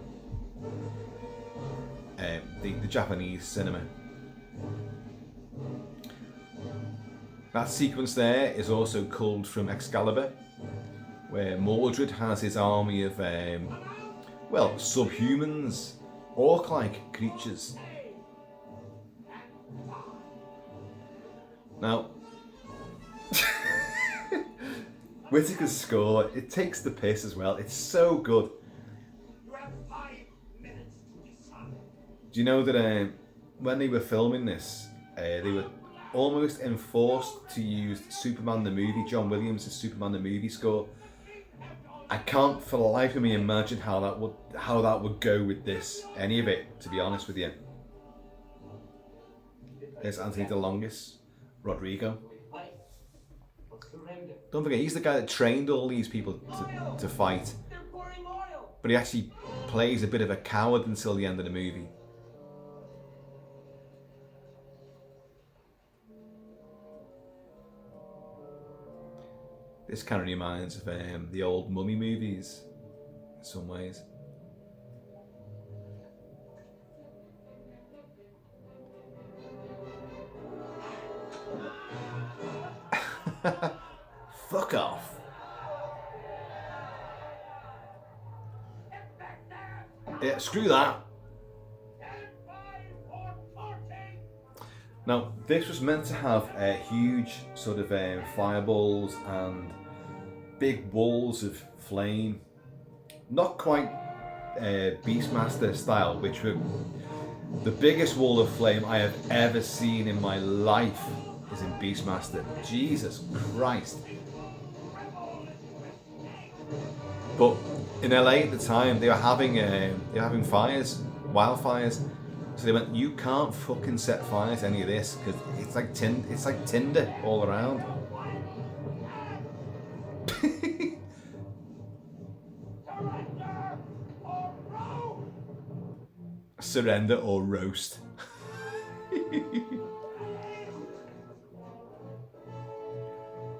the Japanese cinema. That sequence there is also culled from Excalibur, where Mordred has his army of, well, subhumans, orc-like creatures. Now, Whittaker's score, it takes the piss as well. It's so good. You have 5 minutes to decide. Do you know that when they were filming this, they were almost enforced to use Superman the movie, John Williams' Superman the movie score? I can't for the life of me imagine how that would go with this, any of it, to be honest with you. There's Anthony DeLongis, Rodrigo. Don't forget, he's the guy that trained all these people to fight. But he actually plays a bit of a coward until the end of the movie. This kind of reminds of the old Mummy movies in some ways. Fuck off. Yeah, screw that. Now, this was meant to have huge sort of fireballs and big walls of flame. Not quite Beastmaster style, which were the biggest wall of flame I have ever seen in my life is in Beastmaster. Jesus Christ. But in LA at the time, they were having fires, wildfires. So they went, you can't fucking set fire to any of this because it's like tinder all around. Surrender or roast.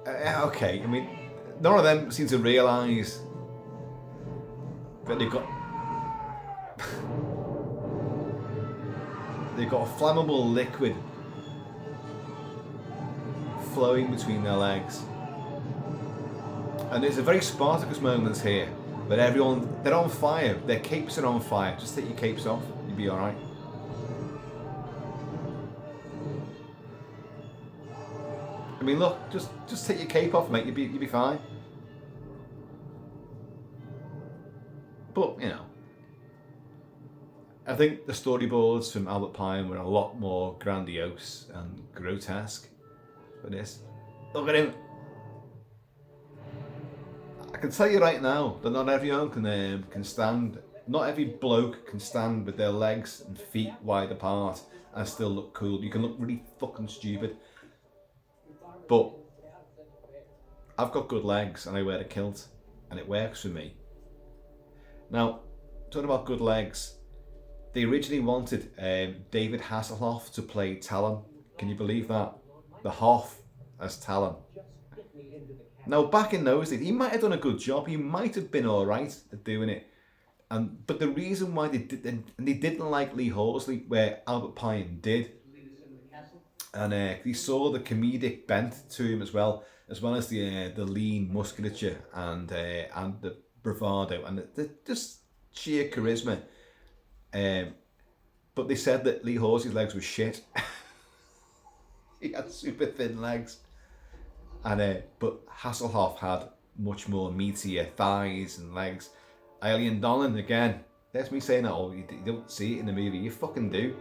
Okay, I mean, none of them seem to realise that they've got a flammable liquid flowing between their legs. And there's a very Spartacus moment here where they're on fire, their capes are on fire. Just take your capes off, you'll be alright. I mean, look, just take your cape off, mate, you'll be fine. But, you know, I think the storyboards from Albert Pyun were a lot more grandiose and grotesque for this. Look at him. I can tell you right now that not everyone can stand. Not every bloke can stand with their legs and feet wide apart and still look cool. You can look really fucking stupid. But I've got good legs and I wear a kilt and it works for me. Now, talking about good legs, they originally wanted David Hasselhoff to play Talon. Can you believe that? The Hoff as Talon. Now, back in those days, he might have done a good job. He might have been all right at doing it. But the reason why they didn't like Lee Horsley, where Albert Pyun did, and they saw the comedic bent to him as well as the lean musculature and the bravado and the just sheer charisma. But they said that Lee Horsley's legs were shit. He had super thin legs. And but Hasselhoff had much more meatier thighs and legs. Alien Dolan, again, that's me saying that, oh, you don't see it in the movie, you fucking do.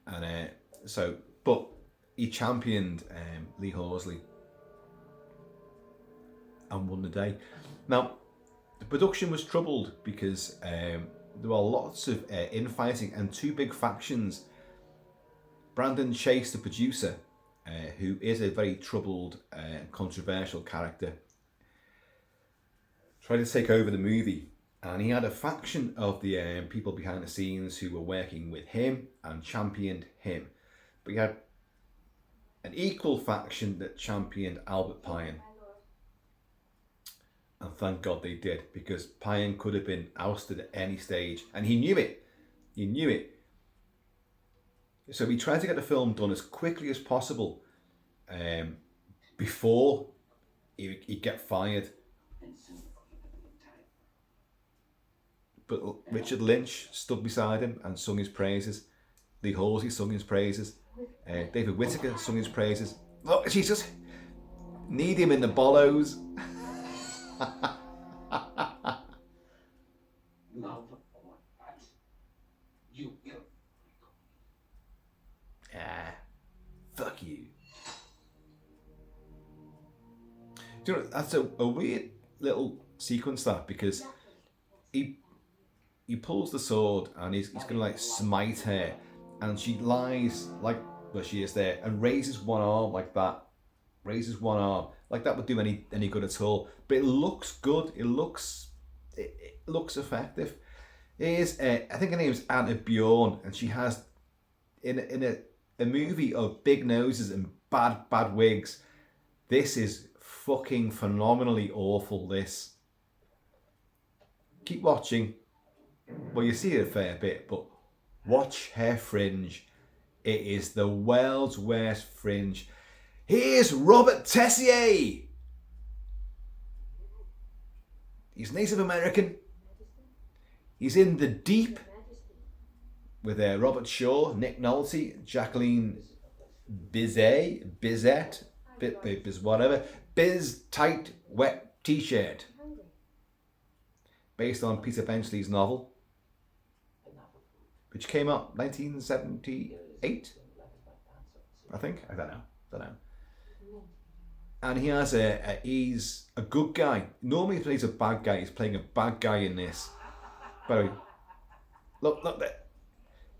And but he championed Lee Horsley and won the day. Now, the production was troubled because there were lots of infighting and two big factions. Brandon Chase, the producer, who is a very troubled, controversial character, tried to take over the movie And he had a faction of the people behind the scenes who were working with him and championed him. But he had an equal faction that championed Albert Pyun. And thank God they did, because Pyun could have been ousted at any stage. And he knew it. He knew it. So he tried to get the film done as quickly as possible before he'd get fired. But Richard Lynch stood beside him and sung his praises. Lee Halsey sung his praises. David Whittaker sung his praises. Look, Jesus, need him in the bollos. Love or not, you will. Fuck you. Do you know, that's a weird little sequence, that, because he pulls the sword and he's going to like smite her, and she lies like where she is there and raises one arm like that. Raises one arm like that would do any good at all. But it looks good. It looks effective. Here's I think her name's Anna Bjorn, and she has in a movie of big noses and bad wigs. This is fucking phenomenally awful. This. Keep watching. Well, you see it a fair bit, but watch her fringe. It is the world's worst fringe. Here's Robert Tessier. He's Native American. He's in The Deep with Robert Shaw, Nick Nolte, Jacqueline Bizet, whatever. Biz Tight Wet T-shirt. Based on Peter Benchley's novel, which came out 1978, I think. I don't know. And he has he's a good guy. Normally he plays a bad guy. He's playing a bad guy in this. By the way, look there.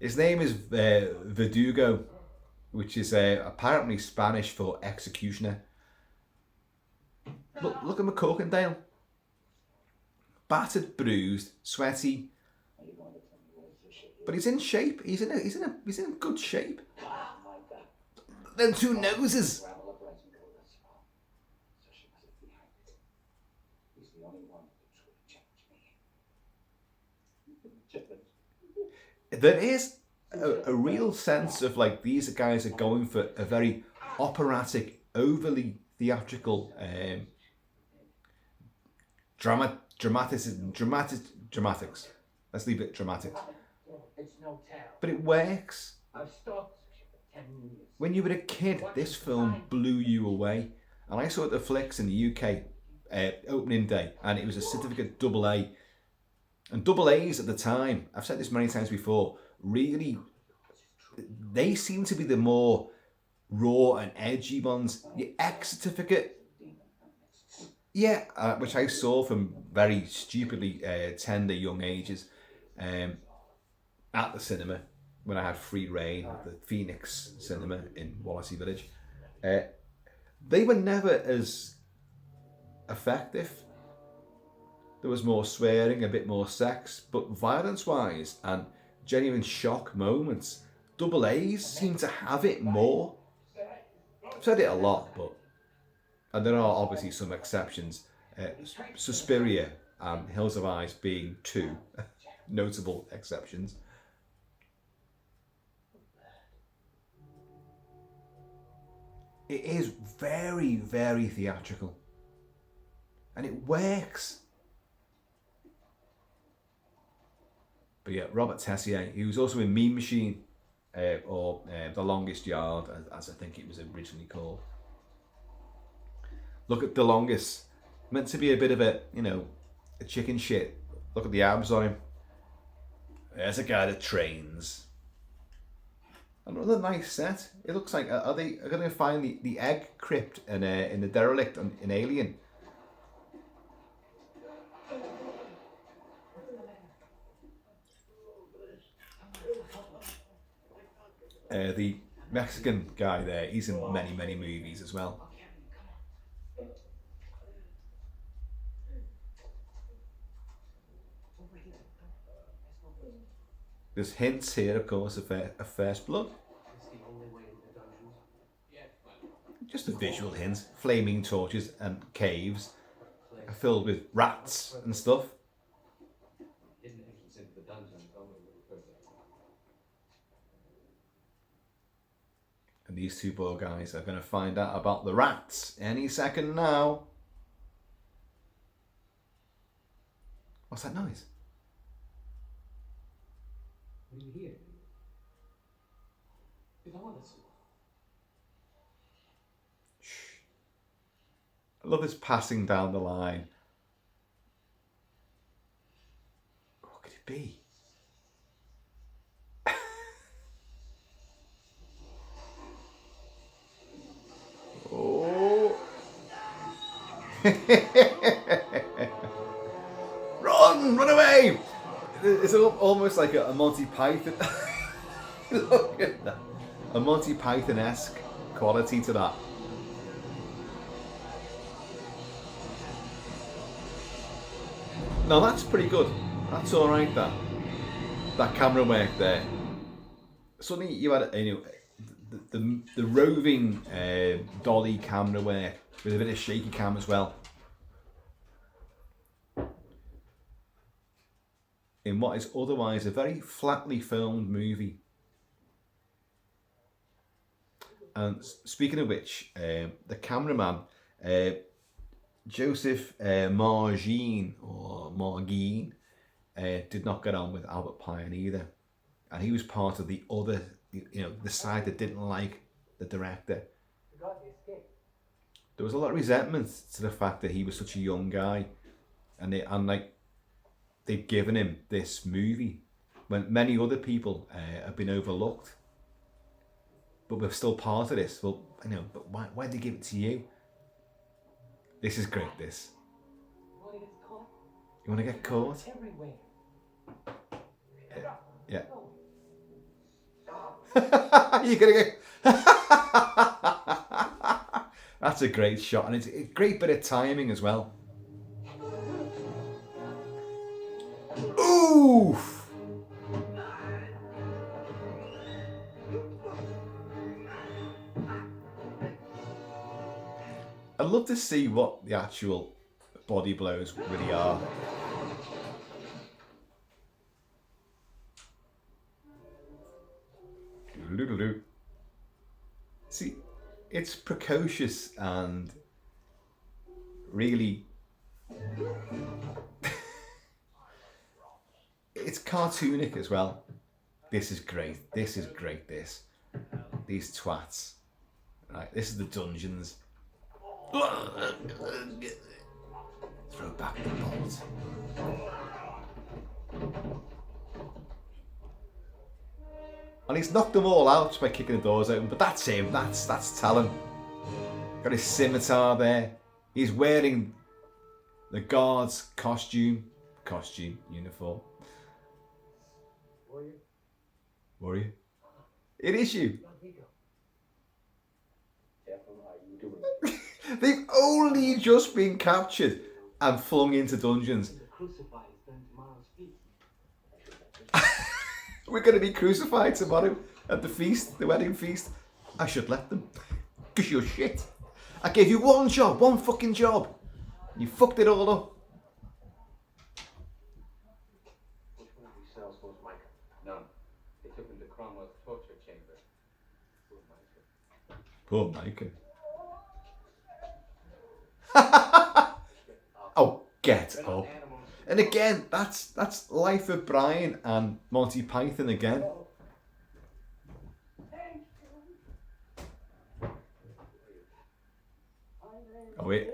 His name is Verdugo, which is apparently Spanish for executioner. Look at McCorkindale. Battered, bruised, sweaty, but he's in shape. He's in good shape. Them two noses. There is a real sense of like these guys are going for a very operatic, overly theatrical dramatics. Let's leave it dramatic. It's no tale. But it works. I've stalked for 10 years. When you were a kid, this film blew you away. And I saw it at the Flicks in the UK opening day, and it was a certificate AA. And double A's at the time, I've said this many times before, really, they seem to be the more raw and edgy ones. Your X certificate, yeah, which I saw from very stupidly tender young ages at the cinema when I had free reign at the Phoenix Cinema in Wallasey Village. They were never as effective. There was more swearing, a bit more sex, but violence-wise and genuine shock moments, double A's seem to have it more. I've said it a lot, but and there are obviously some exceptions. Suspiria and Hills of Eyes being two notable exceptions. It is very, very theatrical. And it works. But yeah, Robert Tessier, he was also in Mean Machine, or The Longest Yard, as I think it was originally called. Look at The Longest. Meant to be a bit of a, a chicken shit. Look at the abs on him. There's a guy that trains. Another nice set. It looks like, are they going to find the egg crypt in the derelict in Alien? The Mexican guy there, he's in many, many movies as well. There's hints here, of course, of First Blood. It's the only way into the dungeons. Yes, but Just a visual hint. Flaming torches and caves are filled with rats and stuff. Hidden entrance into the dungeons only a little further. And these two poor guys are going to find out about the rats any second now. What's that noise? What do you hear? It's all this. I love this passing down the line. What could it be? Oh. Run away! It's almost like a Monty Python. Look at that. A Monty Python-esque quality to that. No, that's pretty good. That's all right. That camera work there. Suddenly you had the roving dolly camera work with a bit of shaky cam as well. In what is otherwise a very flatly filmed movie. And speaking of which, the cameraman, Joseph Margine, did not get on with Albert Pyun either. And he was part of the other, the side that didn't like the director. There was a lot of resentment to the fact that he was such a young guy. And they've given him this movie when many other people have been overlooked. But we're still part of this. Well, but why did they give it to you? This is great, this. You want to get caught? Everywhere. Yeah. You're going to get... That's a great shot. And it's a great bit of timing as well. Oof! I'd love to see what the actual body blows really are. See, it's precocious and really... It's cartoonic as well. This is great. This is great, this. These twats. Right, this is the dungeons. Throw back the bolt. And he's knocked them all out by kicking the doors open, but that's him, that's talent. Got his scimitar there. He's wearing the guard's uniform. Warrior? It is you. They've only just been captured and flung into dungeons. We're going to be crucified tomorrow at the feast, the wedding feast. I should let them. Because you're shit. I gave you one job, one fucking job. You fucked it all up. Which one of these cells was Micah? None. They took him to Cromwell's torture chamber. Poor Micah. Oh, get up. And again, that's Life of Brian and Monty Python again. Oh wait.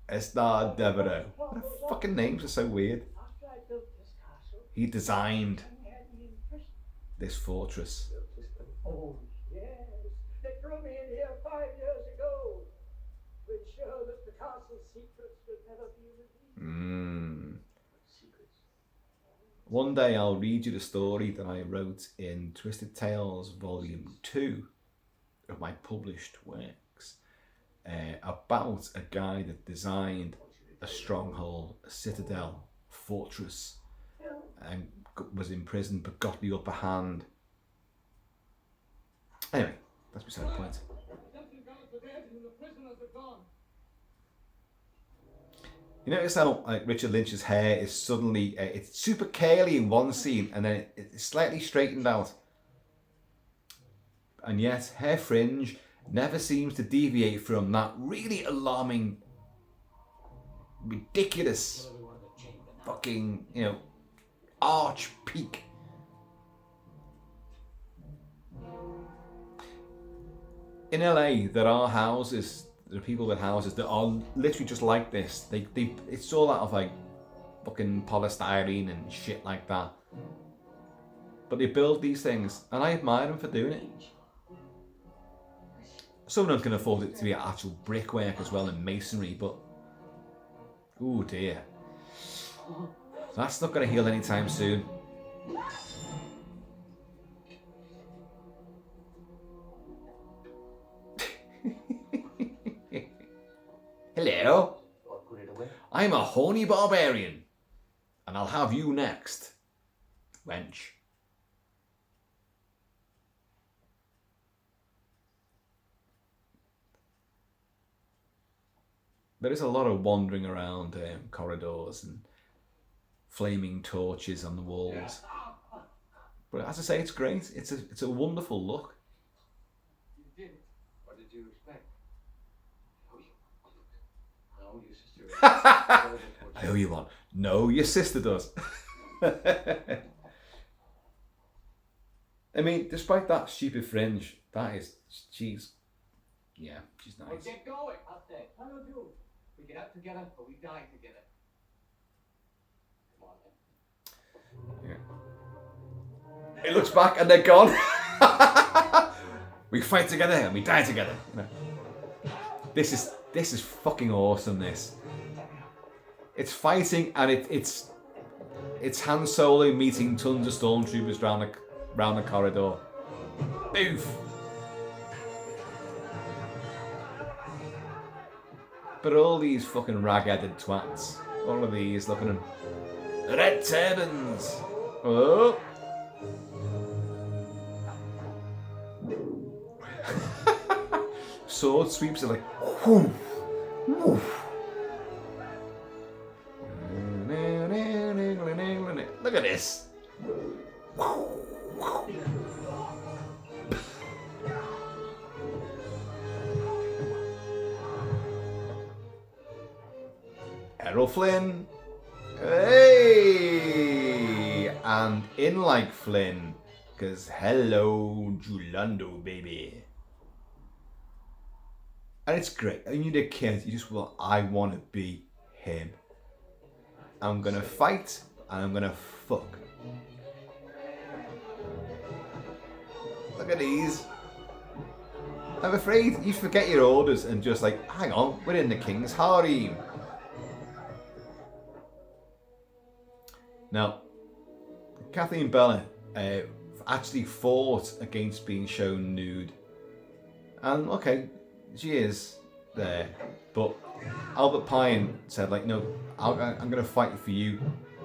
Esther Devereaux. What fucking names are so weird. He designed this fortress. Oh, yes. They threw me in here 5 years ago to ensure that the castle's secrets would never be revealed. One day I'll read you the story that I wrote in Twisted Tales Volume 2 of my published works about a guy that designed a stronghold, a citadel, fortress, and was imprisoned but got the upper hand. Anyway, that's beside the point. You notice how like Richard Lynch's hair is suddenly it's super curly in one scene and then it's slightly straightened out, and yet her fringe never seems to deviate from that really alarming, ridiculous, fucking arch peak. In LA, there are people with houses that are literally just like this. It's all out of like fucking polystyrene and shit like that. But they build these things, and I admire them for doing it. Some of them can afford it to be actual brickwork as well and masonry, but oh dear, that's not going to heal anytime soon. Hello, I'm a horny barbarian, and I'll have you next, wench. There is a lot of wandering around corridors and flaming torches on the walls. But as I say, it's great. It's a wonderful look. You did. What did you expect? No, your sister. I owe you one. No, your sister does. I mean, despite that stupid fringe, she's nice. Well, get going. I'll stay. How do you do? We get up together, or we die together. Come on, then. Yeah. He looks back and they're gone. We fight together and we die together. This is fucking awesome. It's fighting and it's Han Solo meeting tons of stormtroopers round the corridor. Oof. But all these fucking rag-headed twats, all of these, look at them. Red turbans! Oh! Sword sweeps are like, whoof, whoof. Look at this! Errol Flynn, hey, and in like Flynn, cause hello, Julando, baby. And it's great. And you're a kid, you just I want to be him. I'm gonna fight and I'm gonna fuck. Look at these. I'm afraid you forget your orders and just like, hang on, we're in the king's harem. Now, Kathleen Bella actually fought against being shown nude. And okay, she is there. But Albert Pyun said, like, no, I'm going to fight for you.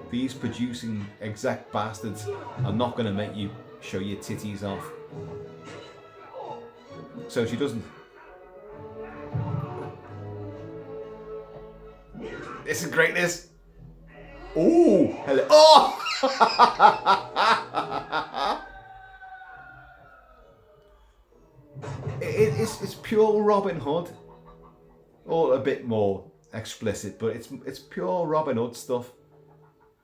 These producing exec bastards are not going to make you show your titties off. So she doesn't. This is greatness. Oh, hello. Oh! It's pure Robin Hood. Or a bit more explicit, but it's pure Robin Hood stuff.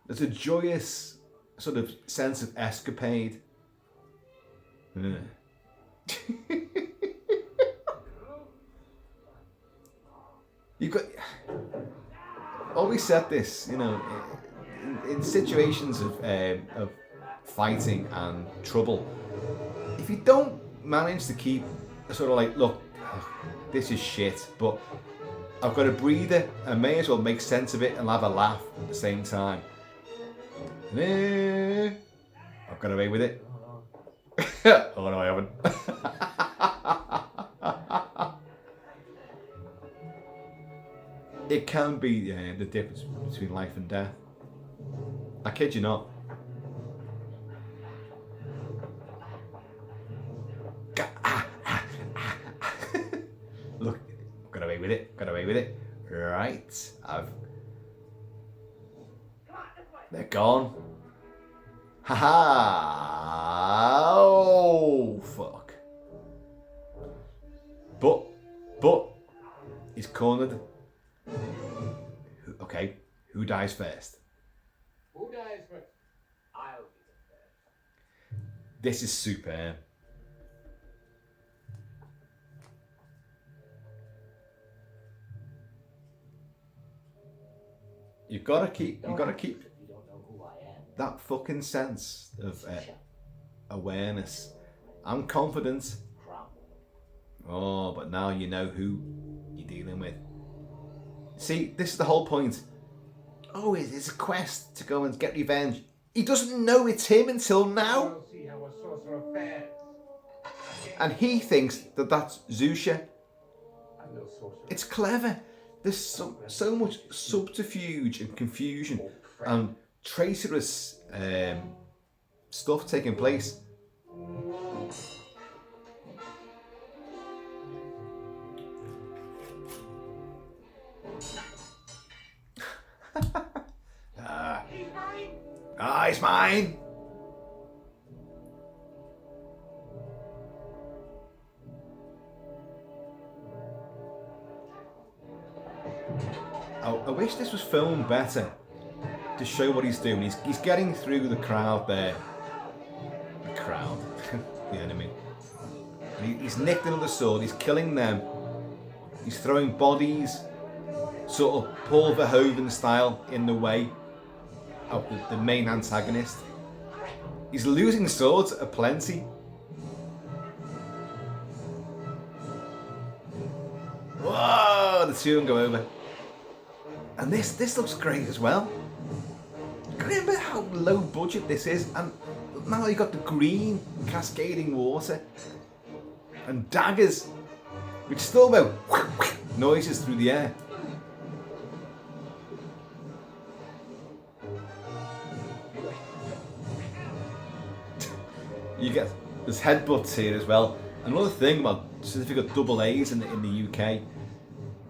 There's a joyous sort of sense of escapade. You've got... Always said this, in situations of fighting and trouble, if you don't manage to keep sort of like, look, this is shit, but I've got a breather, I may as well make sense of it and have a laugh at the same time. I've got away with it. Oh no, I haven't. It can be the difference between life and death. I kid you not. They're gone. Ha-ha! Oh, fuck. But, he's cornered. Okay, who dies first? Who dies first? I'll be the first. This is superb. You've got to keep You don't know who I am. that fucking sense of awareness. I'm confident. Oh, but now you know who you're dealing with. See, this is the whole point. Oh, it's a quest to go and get revenge. He doesn't know it's him until now. We'll see how a sorcerer fares. And he thinks that that's Zusha. I'm no sorcerer. It's clever. There's so much subterfuge and confusion and traitorous stuff taking place. It's mine. I wish this was filmed better to show what he's doing. He's getting through the crowd there. The crowd, the enemy. And he's nicked another sword. He's killing them. He's throwing bodies, sort of Paul Verhoeven style, in the way of the main antagonist. He's losing swords aplenty. Whoa! The two of them go over. And this looks great as well. Remember how low budget this is, and now you got the green cascading water and daggers, which still go noises through the air. You get there's headbutts here as well. Another thing about certificate double A's in the UK.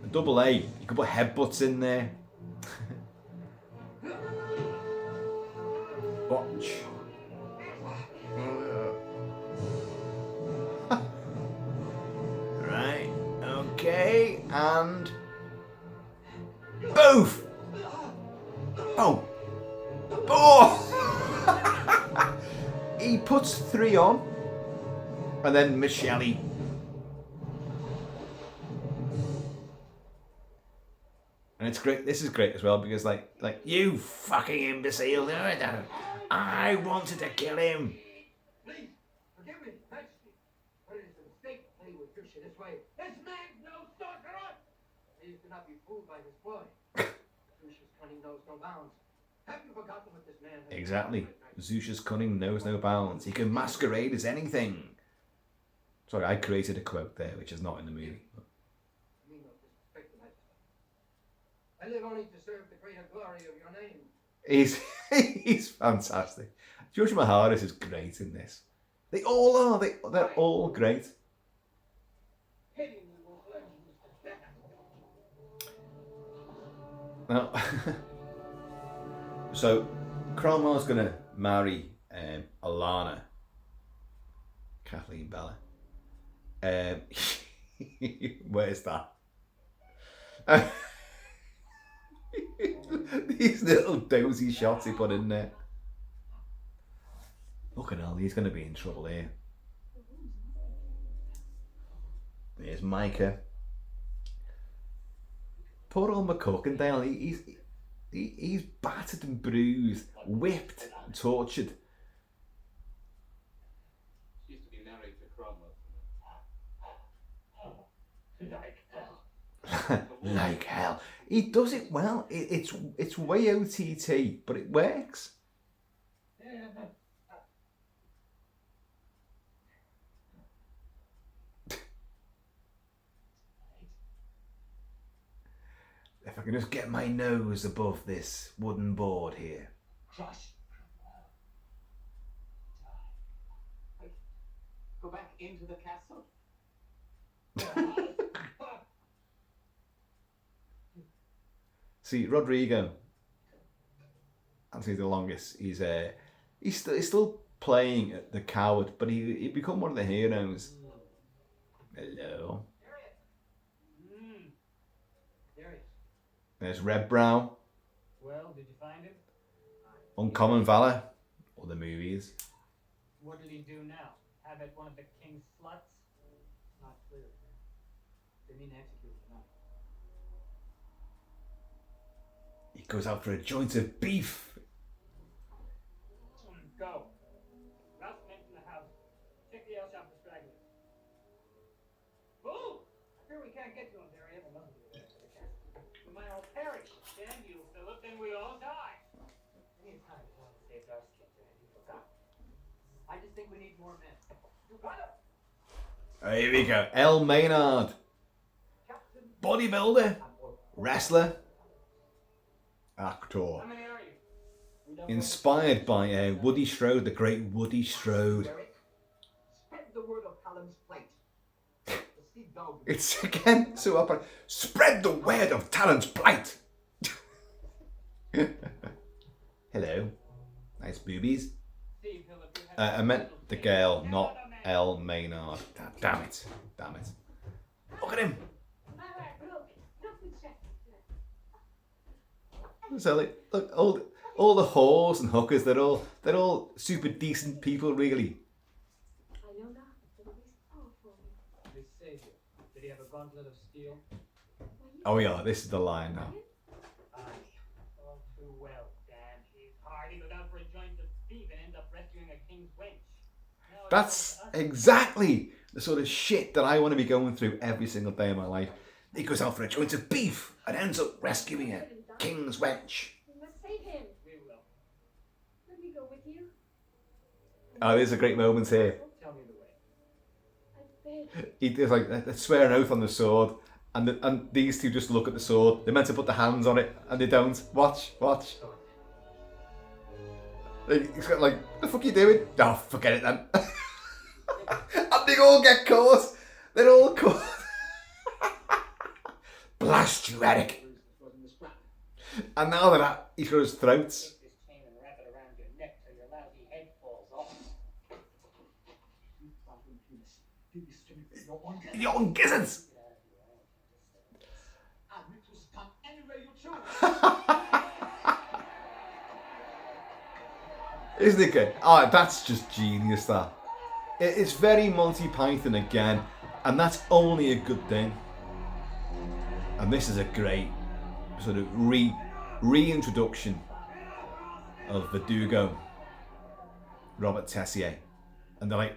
A double A, you can put headbutts in there. Watch. Right, okay, and boof! Oh! Oh! He puts 3 on, and then Michelle. And it's great. This is great as well because, like you fucking imbecile! I wanted to kill him. Please, forgive me, Majesty. But it is a mistake to play with Zusha this way. This man's no sorcerer! Please do not be fooled by his ploy. Zusha's cunning knows no bounds. Have you forgotten what this man has Exactly. done? Zusha's cunning knows no bounds. He can masquerade as anything. Sorry, I created a quote there, which is not in the movie. I mean no disrespect, Majesty. I live only to serve the greater glory of your name. He's fantastic. George Maharis is great in this. They all are. They're all great. Hitting you will plunge to death. Now, so Cromwell's gonna marry Alana, Kathleen Bella. Where's that? These little dozy shots he put in there. Look at hell, he's going to be in trouble here. There's Micah. Poor old McCuckendale, he's battered and bruised, whipped, and tortured. She used to be married to Cromwell. Like hell. Like hell. He does it well. It's way OTT, but it works. If I can just get my nose above this wooden board here. Crush. Go back into the castle. See, Rodrigo. Anthony the longest. He's still playing the coward, but he become one of the heroes. Hello. Darius. There's Red Brow. Well, did you find him? Uncommon Valor. Other movies. What did he do now? Have at one of the king's sluts? Not clear. They mean to execute him tonight. He goes out for a joint of beef. Go. Rouse men from the house. Check the ale shop for stragglers. Move! I fear we can't get to him, Darius. We might all perish. Damn you, Philip, then we all die. Any time Paul saved our skins, and he forgot. I just think we need more men. You got it. Here we go. El Maynard. Captain. Bodybuilder. Wrestler. Actor. How many are you? We don't Inspired by Woody Strode, the great Woody Strode. Derek, spread the word of Callum's plight. The sea dog. It's again so up. Spread the word of Talon's plight. Hello. Nice boobies. See, Philip, you have I meant the girl, not El Maynard. Damn it. Damn it. Look at him. So like, look, all the whores and hookers, they're all super decent people, really. I know not, but it is powerful. This savior. Did he have a gauntlet of steel? Oh yeah, this is the line now. Aye. All too well. Damn, he's hard. He goes out for a joint of beef and ends up rescuing a king's wench. Now it's That's up to us. exactly the sort of shit that I want to be going through every single day of my life. He goes out for a joint of beef and ends up rescuing a king's wench. We must save him. We will. Let me go with you. Oh, there's a great moment here. Tell me the way. I beg. He does like they swear an oath on the sword, and these two just look at the sword. They're meant to put their hands on it, and they don't. Watch. He's got like, the fuck you doing? Oh, forget it then. And they all get caught. They're all caught. Blast you, Eric. And now they're at each other's throats. Take this chain and wrap it around your neck so your lousy head falls off. You young gizzards. Isn't it good? Oh, that's just genius, that. It's very Monty Python again, and that's only a good thing. And this is a great sort of reintroduction of Verdugo, Robert Tessier. And they're like,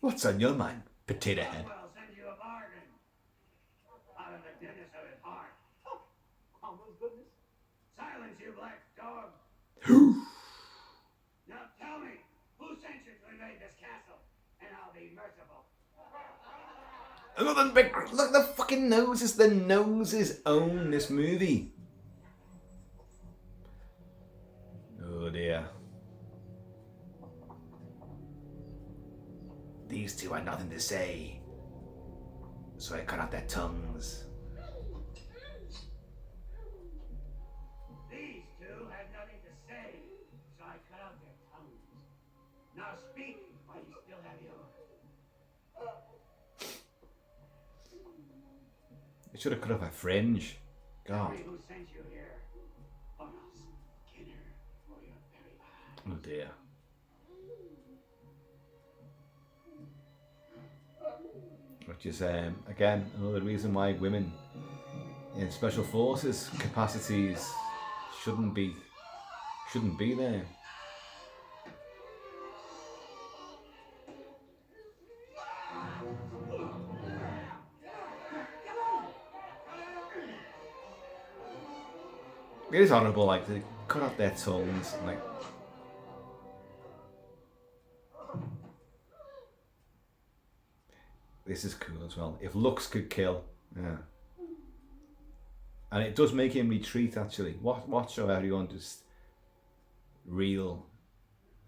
what's on your mind, potato head? I'll send you a bargain. Out of the goodness of his heart. Almost goodness. Silence, you black dog. Now tell me, who sent you to invade this castle? And I'll be merciful. Another big, look at the fucking noses. The noses own this movie. Oh dear. These two had nothing to say, so I cut out their tongues. These two had nothing to say, so I cut out their tongues. Now speak while you still have yours. They should have cut off her fringe. God. Tell me who sent you here, or I'll skin her for your very eyes. Oh dear. Which is again another reason why women in special forces capacities shouldn't be there. It is horrible, like they cut off their tongues, and, like. This is cool as well. If looks could kill, yeah. And it does make him retreat, actually. Watch how everyone just real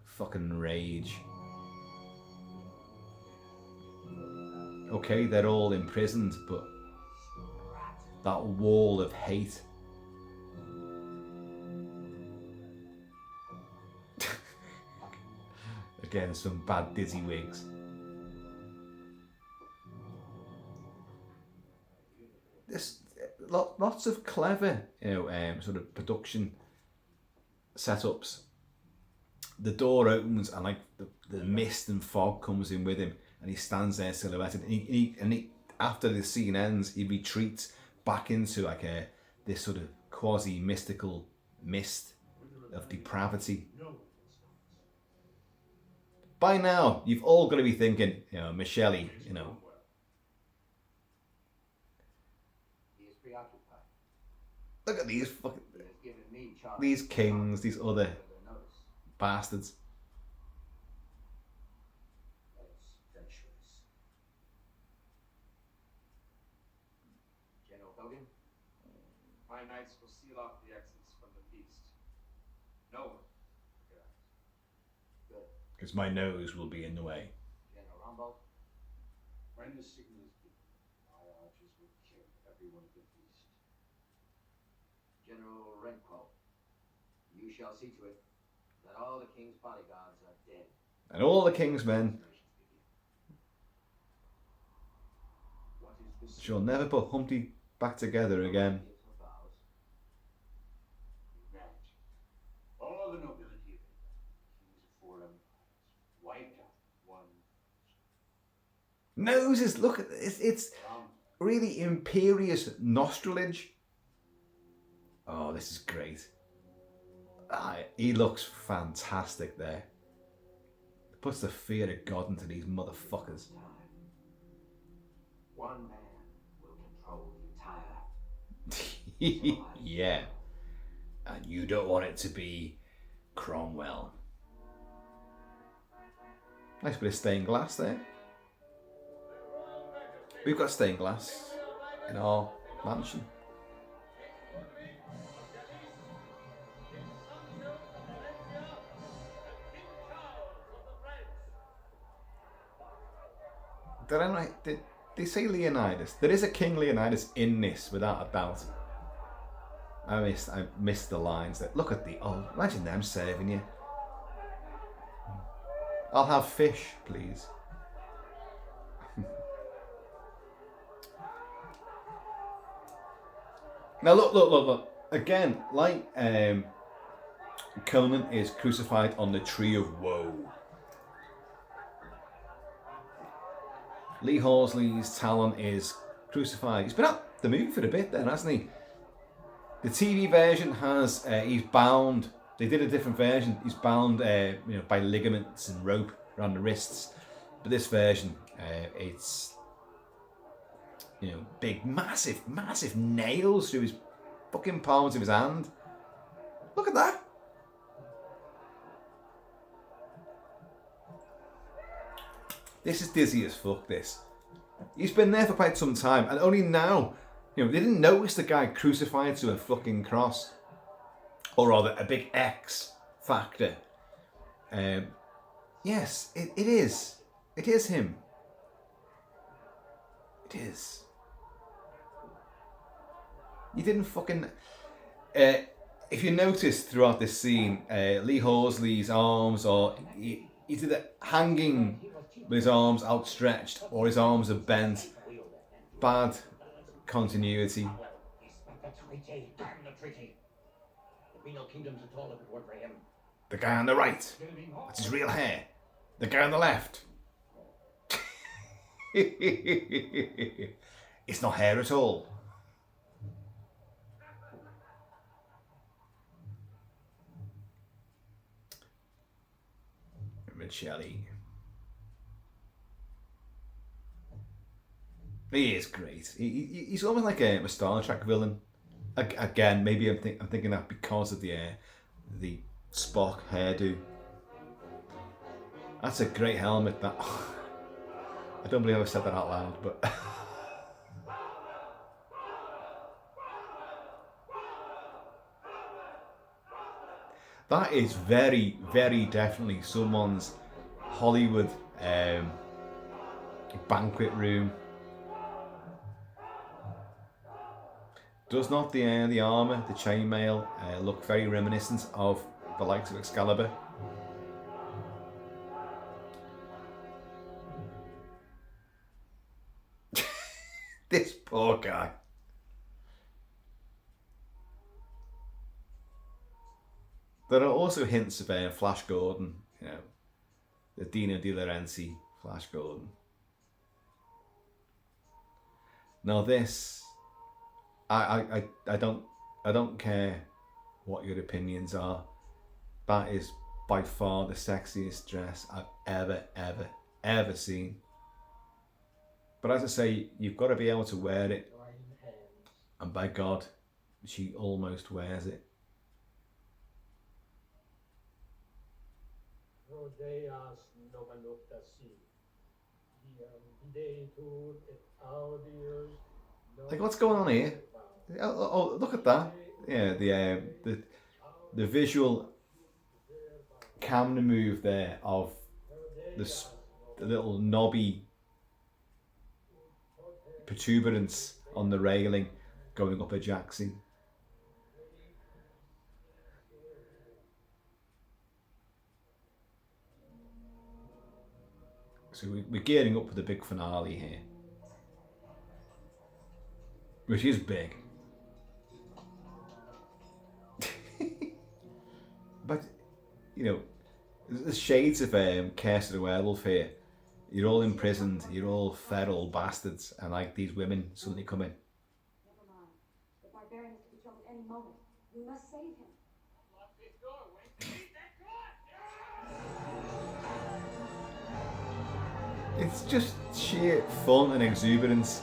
fucking rage. Okay, they're all imprisoned, but that wall of hate. Again, some bad dizzy wigs. This lots of clever, sort of production setups. The door opens and like the mist and fog comes in with him, and he stands there silhouetted. And he after the scene ends, he retreats back into like this sort of quasi mystical mist of depravity. By now, you've all got to be thinking, Michelle, He is preoccupied. look at these fucking He has given me charge. these kings, these other Notice. bastards. That's treacherous. General Hogan? My knights will seal off the exits from the feast. No one. Good. Because my nose will be in the way. General Rumble? When the signal is given, my archers will kill everyone at the feast. General Renquo? You shall see to it that all the king's bodyguards are dead. And all the king's men What is this? shall never put Humpty back together again. Match. All the nobility of England, kings of 4 empires, wiped out one. Noses, look at this. It's really imperious nostrilage. Oh, this is great. He looks fantastic there. Puts the fear of God into these motherfuckers. One man will control the entire. Yeah. And you don't want it to be Cromwell. Nice bit of stained glass there. We've got stained glass in our mansion. Did they say Leonidas? There is a King Leonidas in this, without a doubt. I missed the lines. That look at imagine them serving you. I'll have fish, please. Now look. Again, like Conan is crucified on the tree of woe. Lee Horsley's Talon is crucified. He's been at the movie for a bit then, hasn't he? The TV version has, he's bound. They did a different version. He's bound, by ligaments and rope around the wrists. But this version, it's, big, massive nails through his fucking palms of his hand. Look at that. This is dizzy as fuck, this. He's been there for quite some time, and only now, they didn't notice the guy crucified to a fucking cross. Or rather, a big X factor. Yes, it is. It is him. It is. You didn't fucking... if you notice throughout this scene, Lee Horsley's arms are... He's either hanging with his arms outstretched or his arms are bent. Bad continuity. The treaty. Damn the treaty. The penal kingdoms at all if it weren't for him. The guy on the right, that's his real hair. The guy on the left. It's not hair at all. Shelley. He is great. He's almost like a Star Trek villain. Again, maybe I'm thinking that because of the Spock hairdo. That's a great helmet. That I don't believe I said that out loud, but that is very, very definitely someone's Hollywood banquet room. Does not the armour, the chainmail, look very reminiscent of the likes of Excalibur? This poor guy. There are also hints of Flash Gordon, you know, the Dino De Laurenti Flash Gordon. Now this, I don't care what your opinions are. That is by far the sexiest dress I've ever seen. But as I say, you've got to be able to wear it. And by God, she almost wears it. Like, what's going on here? Oh, look at that! Yeah, the visual camera move there of the little knobby protuberance on the railing going up a jacksie. So we're gearing up for the big finale here, which is big. But, you know, there's shades of Curse of the Werewolf here. You're all imprisoned, you're all feral bastards, and like these women suddenly come in. Never mind. The barbarian is to be killed at any moment. We must save him. Lock this door, Wayne. Beat that door! It's just sheer fun and exuberance.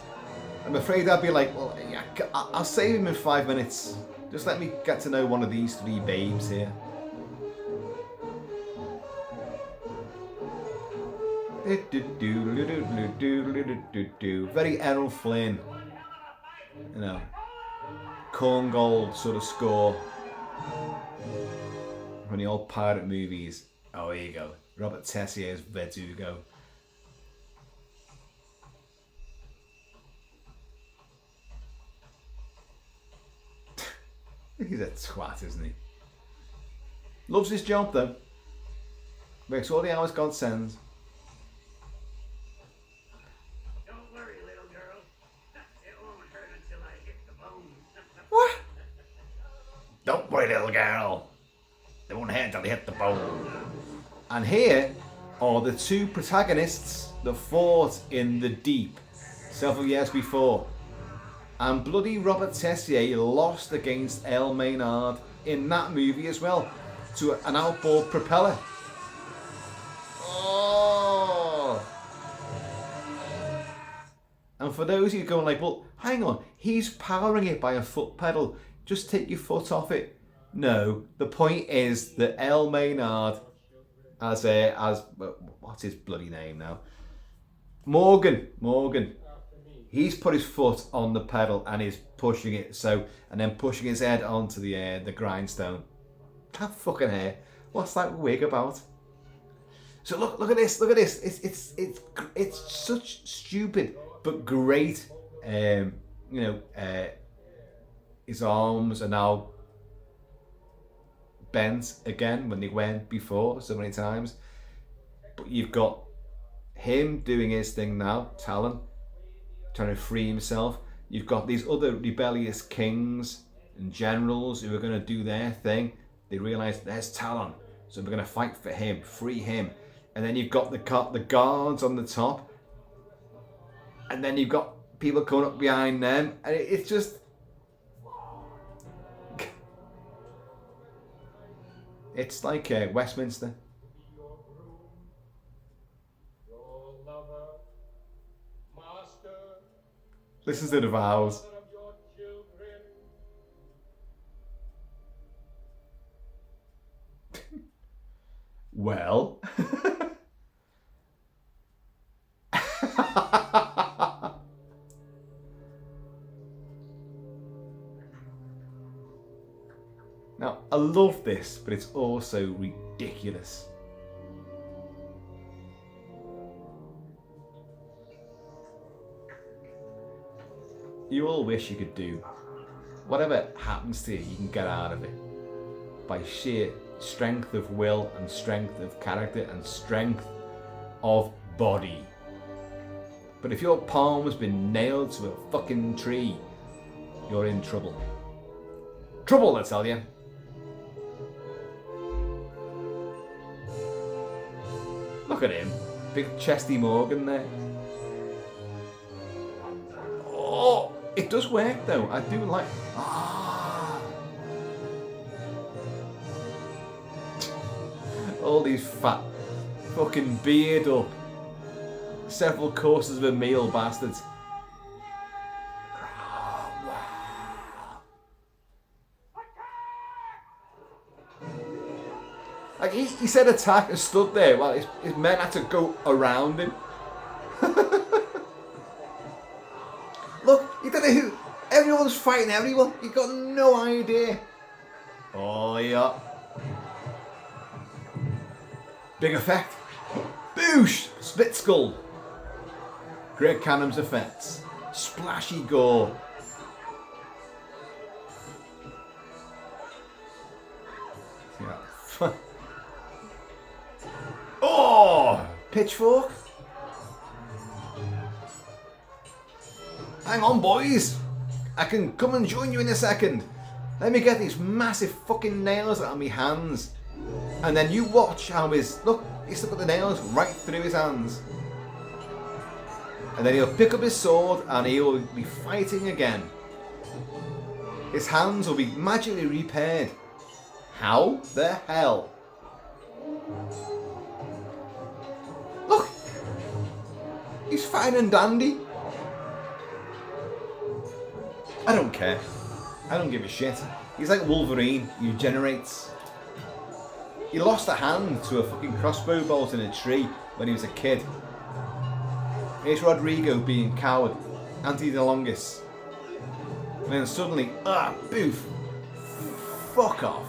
I'm afraid I'd be like, well, yeah, I'll save him in 5 minutes. Just let me get to know one of these 3 babes here. Very Errol Flynn, you know, corn gold sort of score from the old pirate movies. Oh, here you go, Robert Tessier's Verdugo. He's a twat, isn't he? Loves his job though. Makes all the hours God sends. What? Don't worry, little girl. They won't hurt until they hit the bone. And here are the 2 protagonists that fought in the deep several years before. And bloody Robert Tessier lost against El Maynard in that movie as well to an outboard propeller. Oh! And for those of you going like, well, hang on, he's powering it by a foot pedal. Just take your foot off it. No, the point is that El Maynard, as what's his bloody name now? Morgan. He's put his foot on the pedal and is pushing it and then pushing his head onto the grindstone. That fucking hair. What's that wig about? So look at this. It's such stupid but great. His arms are now bent again when they weren't before so many times. But you've got him doing his thing now, Talon, trying to free himself. You've got these other rebellious kings and generals who are going to do their thing. They realise there's Talon, so we're going to fight for him, free him. And then you've got the guards on the top, and then you've got people coming up behind them, and it's just... It's like Westminster. Listen to the vows. Well. Now, I love this, but it's also ridiculous. You all wish you could do whatever happens to you, you can get out of it by sheer strength of will and strength of character and strength of body. But if your palm has been nailed to a fucking tree, you're in trouble. Trouble, I tell you. Look at him. Big chesty Morgan there. Oh, it does work though. I do like... all these fat fucking beard up several courses of a meal bastards. Like he said attack and stood there while his men had to go around him. Look, you don't know who. Everyone's fighting everyone. You got no idea. Oh yeah. Big effect. Boosh! Split skull. Greg Cannon's effects. Splashy gore. Yeah. Oh! Pitchfork. Hang on, boys. I can come and join you in a second. Let me get these massive fucking nails out of my hands. And then you watch how look, he's still got the nails right through his hands. And then he'll pick up his sword and he'll be fighting again. His hands will be magically repaired. How the hell? Look! He's fine and dandy. I don't care. I don't give a shit. He's like Wolverine. He regenerates. He lost a hand to a fucking crossbow bolt in a tree when he was a kid. Here's Rodrigo being coward. Anti de Longus. And then suddenly, boof. Fuck off.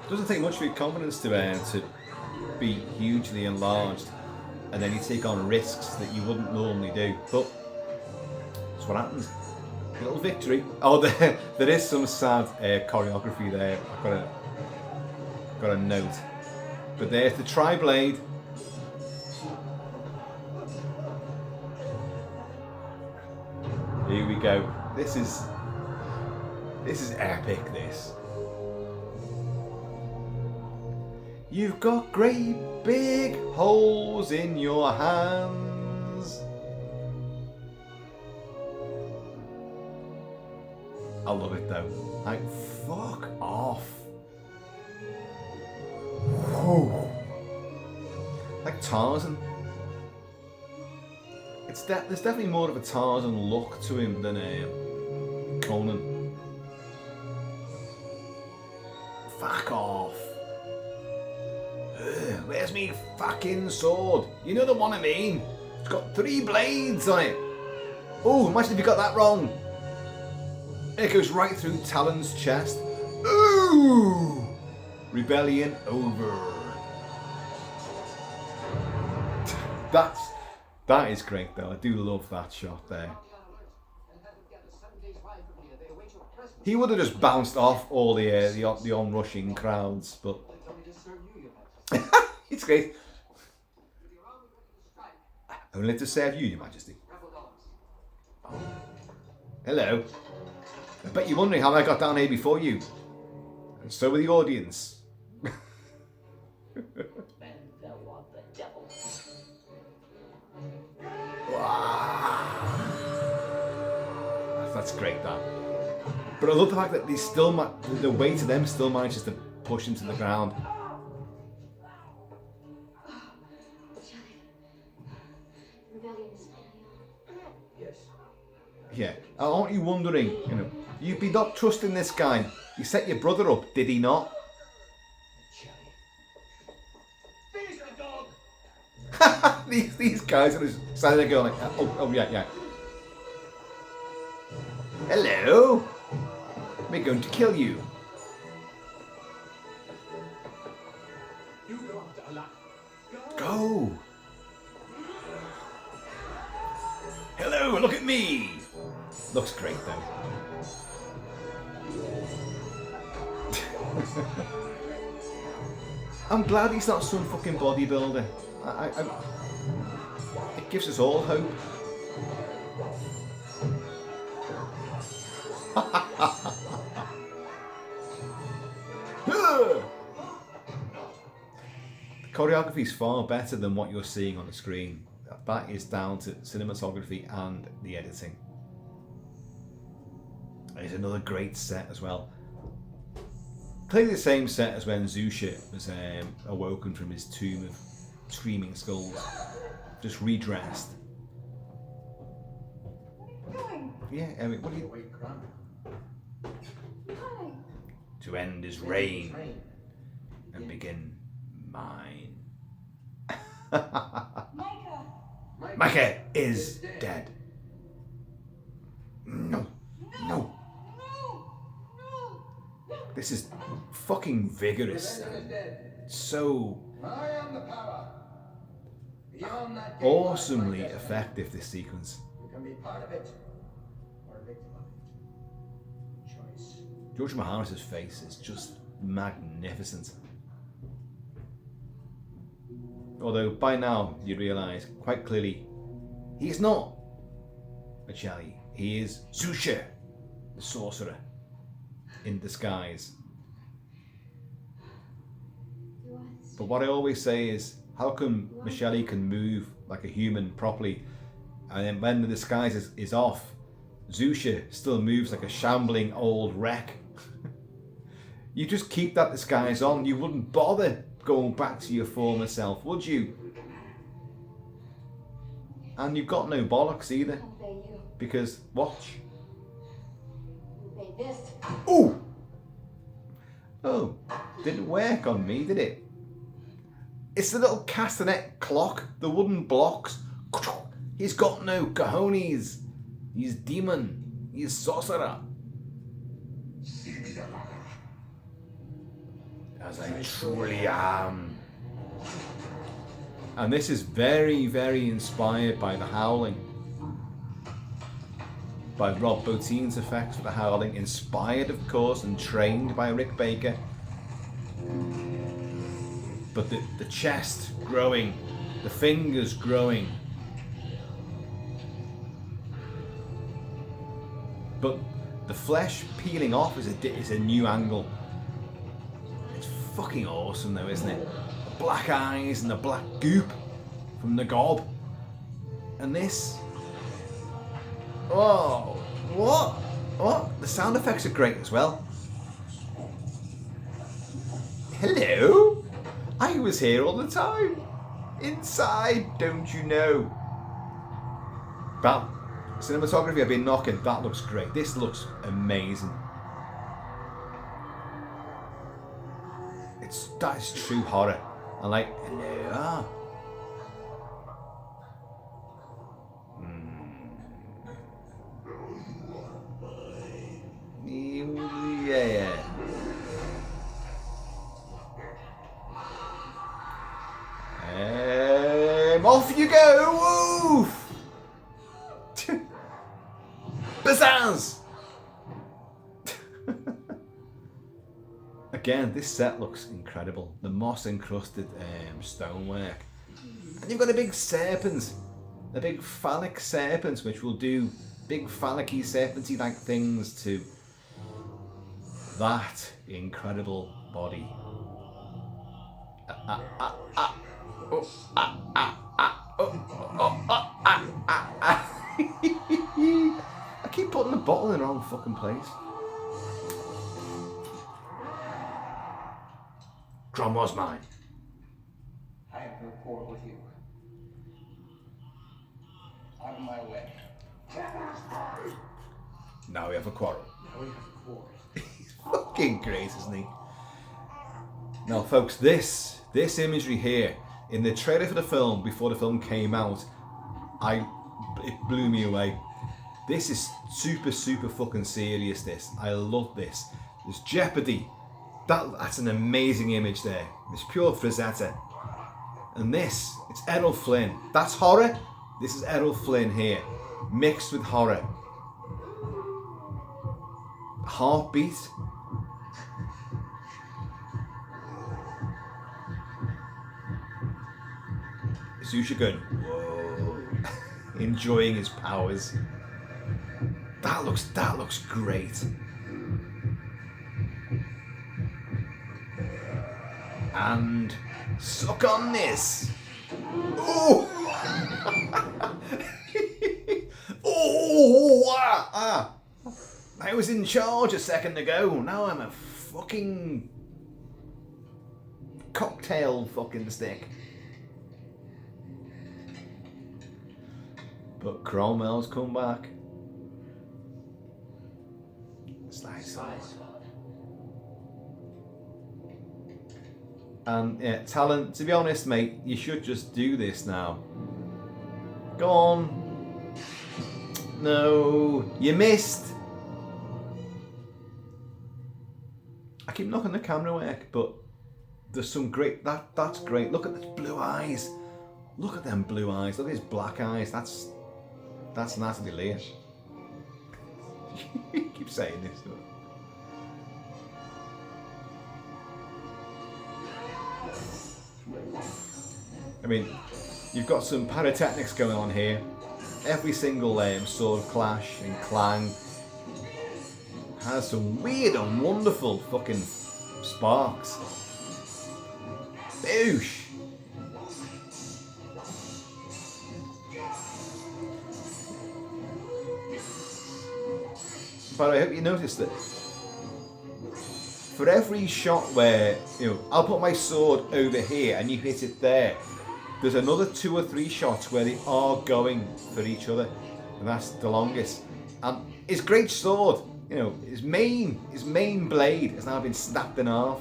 Doesn't take much for your confidence to be hugely enlarged, and then you take on risks that you wouldn't normally do. But that's what happens. A little victory. Oh, there is some sad choreography there. I've got a note. But there's the tri-blade. Here we go. This is epic. This. You've got great big holes in your hands. I love it though. Like, fuck off. Whoa. Like Tarzan. There's definitely more of a Tarzan look to him than Conan. Fuck off. Where's me fucking sword? You know the one I mean? It's got 3 blades on it. Oh, imagine if you got that wrong. It goes right through Talon's chest. Ooh! Rebellion over. That is great though. I do love that shot there. He would have just bounced off all the onrushing crowds, but it's great. Only to serve you, Your Majesty. Oh. Hello. I bet you're wondering how I got down here before you. And so were the audience. Wow. That's great, that. But I love the fact that they still the weight of them still manages to push him to the ground. Yeah, aren't you wondering, you'd be not trusting this guy. He set your brother up, did he not? these guys are just standing there going like, oh yeah. Hello? We're going to kill you. go. Hello, look at me. Looks great though. I'm glad he's not some fucking bodybuilder. It gives us all hope. The choreography is far better than what you're seeing on the screen. That is down to cinematography and the editing. There's another great set as well. Clearly the same set as when Zusha was awoken from his tomb of screaming skulls. Just redressed. Yeah, I mean, what do you... To end his reign and begin mine. Micah is dead. No. This is fucking vigorous. So awesomely effective, this sequence. You can be part of it or a victim of it. Choice. George Maharis's face is just magnificent. Although by now you realise quite clearly he's not Michelle. He is Zusha, the sorcerer, in disguise. But what I always say is, how come Michelle can move like a human properly, and then when the disguise is off, Zusha still moves like a shambling old wreck? You just keep that disguise on, you wouldn't bother going back to your former self, would you? And you've got no bollocks either. Because, watch. Ooh! Oh, didn't work on me, did it? It's the little castanet clock, the wooden blocks. He's got no cojones. He's demon. He's sorcerer. As I truly am. And this is very, very inspired by The Howling. By Rob Bottin's effects for The Howling. Inspired, of course, and trained by Rick Baker. But the chest growing, the fingers growing. But the flesh peeling off is a new angle. It's fucking awesome though, isn't it? The black eyes and the black goop from the gob. And this... Oh, what? What? The sound effects are great as well. Hello? I was here all the time. Inside, don't you know? But cinematography I've been knocking, that looks great. This looks amazing. That is true horror. I like, hello. Yeah. Off you go! Woof! Pizzazz! Again, this set looks incredible. The moss-encrusted stonework. And you've got a big serpent. A big phallic serpent, which will do big phallic-y, serpenty-like things to that incredible body. I keep putting the bottle in the wrong fucking place. Cromwell's mine. I have no quarrel with you. Out of my way. Now we have a quarrel. Now we have a quarrel. He's fucking great, isn't he? Now, folks, this imagery here in the trailer for the film before the film came out, it blew me away. This is super fucking serious. This, I love this. There's jeopardy. That's an amazing image there. It's pure Frazetta. And this, it's Errol Flynn. That's horror. This is Errol Flynn here, mixed with horror. Heartbeat. Susha going, whoa, enjoying his powers. That looks great. And suck on this. Oh! Oh! I was in charge a second ago. Now I'm a fucking cocktail fucking stick. But Cromwell's come back. And yeah, Talon, to be honest, mate, you should just do this now. Go on. No, you missed. I keep knocking the camera work, but there's some great. That's great. Look at the blue eyes. Look at them blue eyes. Look at his black eyes. That's Natalie Leah. Keep saying this stuff. I mean, you've got some pyrotechnics going on here. Every single sword clash and clang has some weird and wonderful fucking sparks. Boosh! But I hope you noticed that for every shot where, I'll put my sword over here and you hit it there, there's another 2 or 3 shots where they are going for each other, and that's the longest. And his great sword, his main blade has now been snapped in half.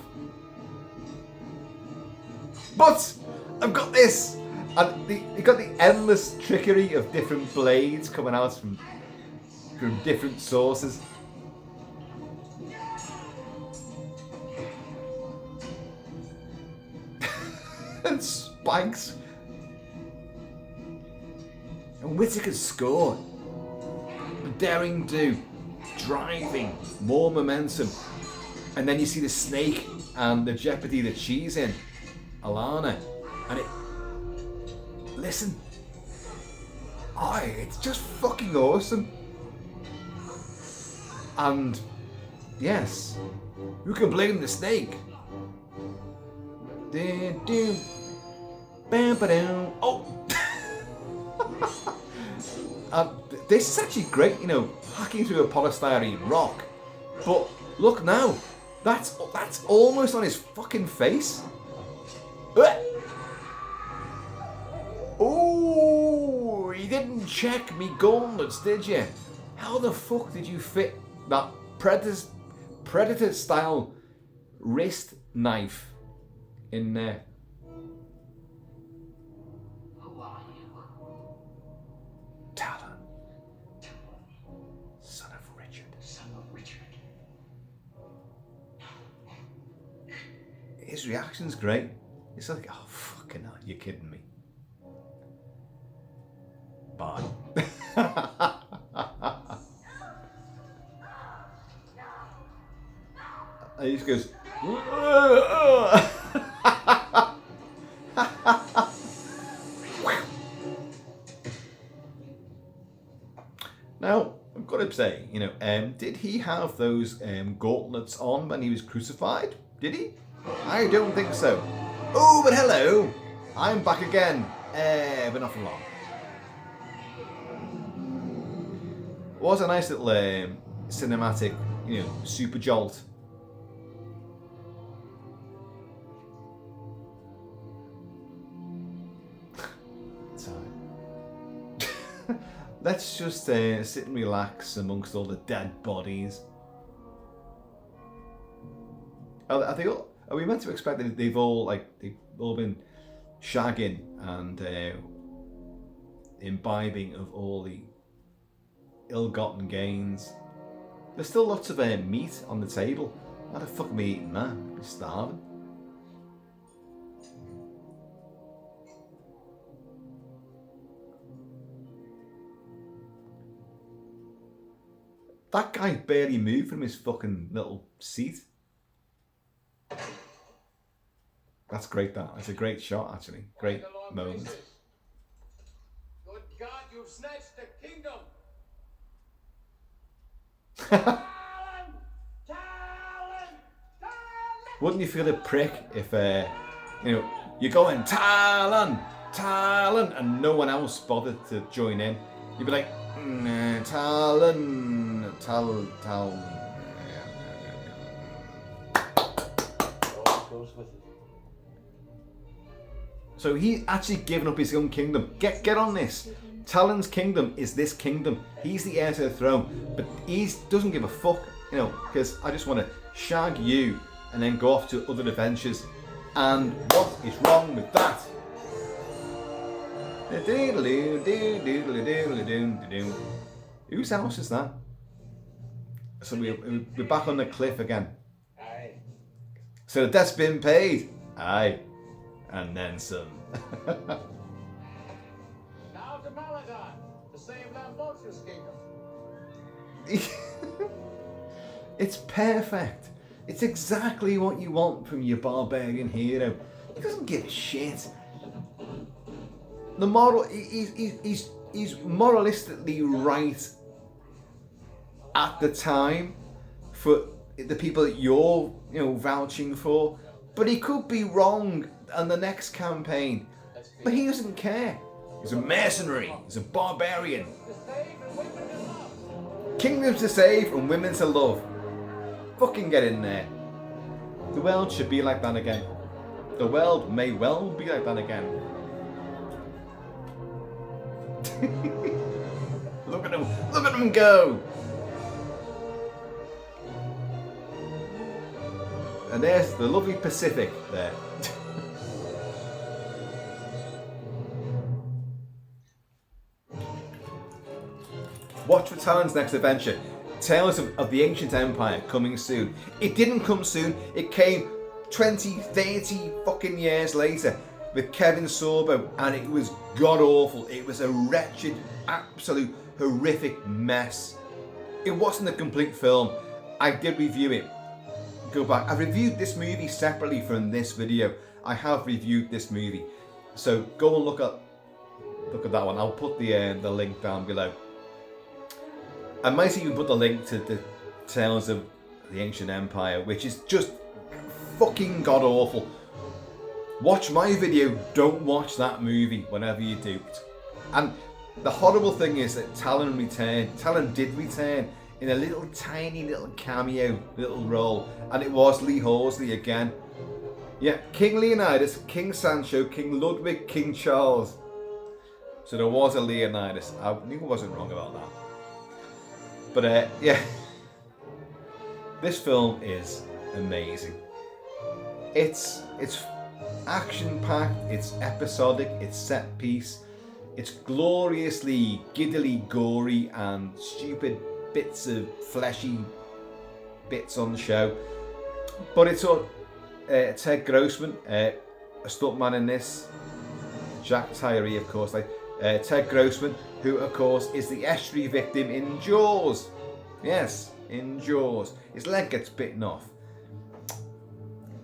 But I've got this, and you got the endless trickery of different blades coming out from different sources. And spikes. And Whittaker's score. Daring do. Driving. More momentum. And then you see the snake and the jeopardy that she's in. Alana. And it... Listen. Oh, it's just fucking awesome. And... Yes. Who can blame the snake? Oh! This is actually great, hacking through a polystyrene rock. But look now, that's almost on his fucking face. Oh, you didn't check me gauntlets, did you? How the fuck did you fit that predator style wrist knife in there? Who are you? Talon. Son of Richard. Son of Richard. His reaction's great. It's like, oh fucking hell, you're kidding me. Bye. And he just goes, now, I've got to say, did he have those gauntlets on when he was crucified? Did he? I don't think so. Oh, but hello! I'm back again, but not for long. It was a nice little cinematic, super jolt. Let's just sit and relax amongst all the dead bodies. Are we meant to expect that they've all been shagging and imbibing of all the ill-gotten gains? There's still lots of meat on the table. How the fuck am I eating that? I'd be starving. That guy barely moved from his fucking little seat. That's great, that. That's a great shot, actually. Great moment. Good God, you've snatched the kingdom! Wouldn't you feel a prick if, you're going, Talon, Talon, and no one else bothered to join in? You'd be like, Talon, Talon. Goes with it. So he's actually given up his own kingdom. Get on this. Talon's kingdom is this kingdom. He's the heir to the throne, but he doesn't give a fuck, because I just want to shag you and then go off to other adventures. And what is wrong with that? Whose house is that? So we're back on the cliff again. Aye. So the debt's been paid. Aye. And then some. Now to Maladon, to save Lambosa's kingdom. It's perfect. It's exactly what you want from your barbarian hero. He doesn't give a shit. The moral, he's moralistically right at the time for the people that you're, vouching for. But he could be wrong on the next campaign. But he doesn't care. He's a mercenary. He's a barbarian. Kingdoms to save and women to love. Fucking get in there. The world should be like that again. The world may well be like that again. Look at him. Look at him go. And there's the lovely Pacific there. Watch for Talon's next adventure. Tales of the Ancient Empire coming soon. It didn't come soon. It came 20, 30 fucking years later with Kevin Sorbo, and it was god awful. It was a wretched, absolute, horrific mess. It wasn't a complete film. I did review it. Go back. I reviewed this movie separately from this video. I have reviewed this movie, so go and look at that one. I'll put the link down below. I might even put the link to the Tales of the Ancient Empire, which is just fucking god awful. Watch my video, don't watch that movie whenever you do. And the horrible thing is that Talon did return in a little tiny little cameo, little role, and it was Lee Horsley again. Yeah, King Leonidas, King Sancho, King Ludwig, King Charles. So there was a Leonidas. I knew I wasn't wrong about that. But yeah, this film is amazing. It's action-packed, it's episodic, it's set-piece, it's gloriously, giddily gory and stupid bits of fleshy bits on the show. But it's all Ted Grossman, a stuntman in this, Jack Tyree, of course, Ted Grossman, who of course is the estuary victim in Jaws. Yes, in Jaws. His leg gets bitten off.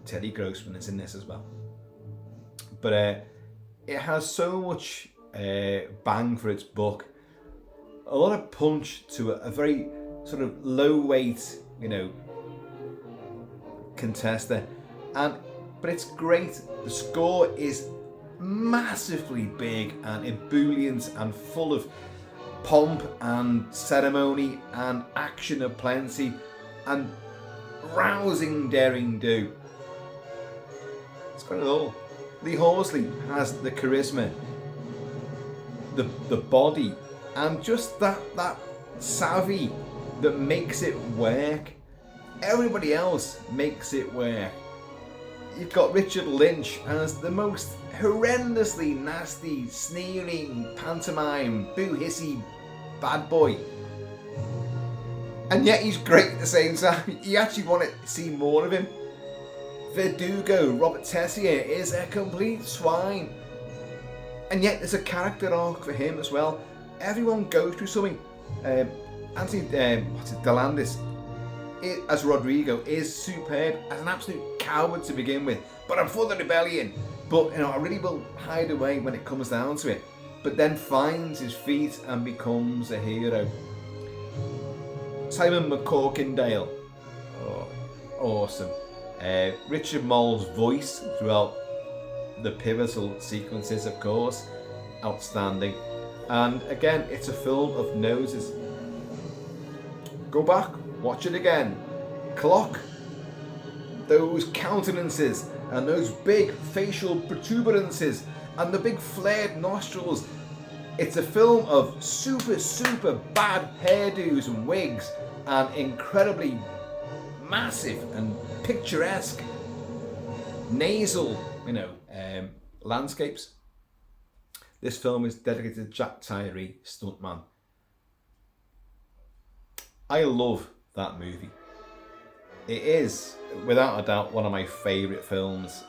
Teddy Grossman is in this as well. But it has so much bang for its buck. A lot of punch to a very sort of low weight, contester. But it's great. The score is massively big and ebullient and full of pomp and ceremony and action aplenty and rousing daring do. It's got it all. Lee Horsley has the charisma, the body, and just that savvy that makes it work. Everybody else makes it work. You've got Richard Lynch as the most horrendously nasty, sneering, pantomime, boo-hissy bad boy. And yet he's great at the same time. You actually want to see more of him. Verdugo, Robert Tessier, is a complete swine. And yet there's a character arc for him as well. Everyone goes through something. Anthony Delandis as Rodrigo is superb as an absolute coward to begin with. But I'm for the rebellion. But I really will hide away when it comes down to it. But then finds his feet and becomes a hero. Simon McCorkindale, awesome. Richard Moll's voice throughout the pivotal sequences, of course, outstanding. And again, it's a film of noses. Go back, watch it again. Clock those countenances and those big facial protuberances and the big flared nostrils. It's a film of super bad hairdos and wigs and incredibly massive and picturesque nasal, landscapes. This film is dedicated to Jack Tyree, stuntman. I love that movie. It is, without a doubt, one of my favourite films.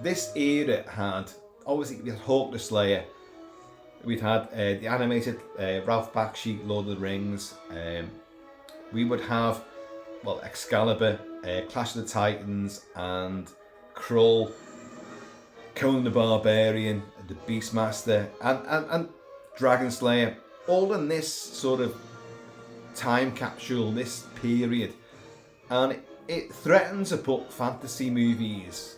This era had, obviously, we had Hawk the Slayer. We'd had the animated Ralph Bakshi, Lord of the Rings. We would have, Excalibur, Clash of the Titans, and Krull, Conan the Barbarian, the Beastmaster, and Dragon Slayer. All in this sort of time capsule, this period. And it threatens to put fantasy movies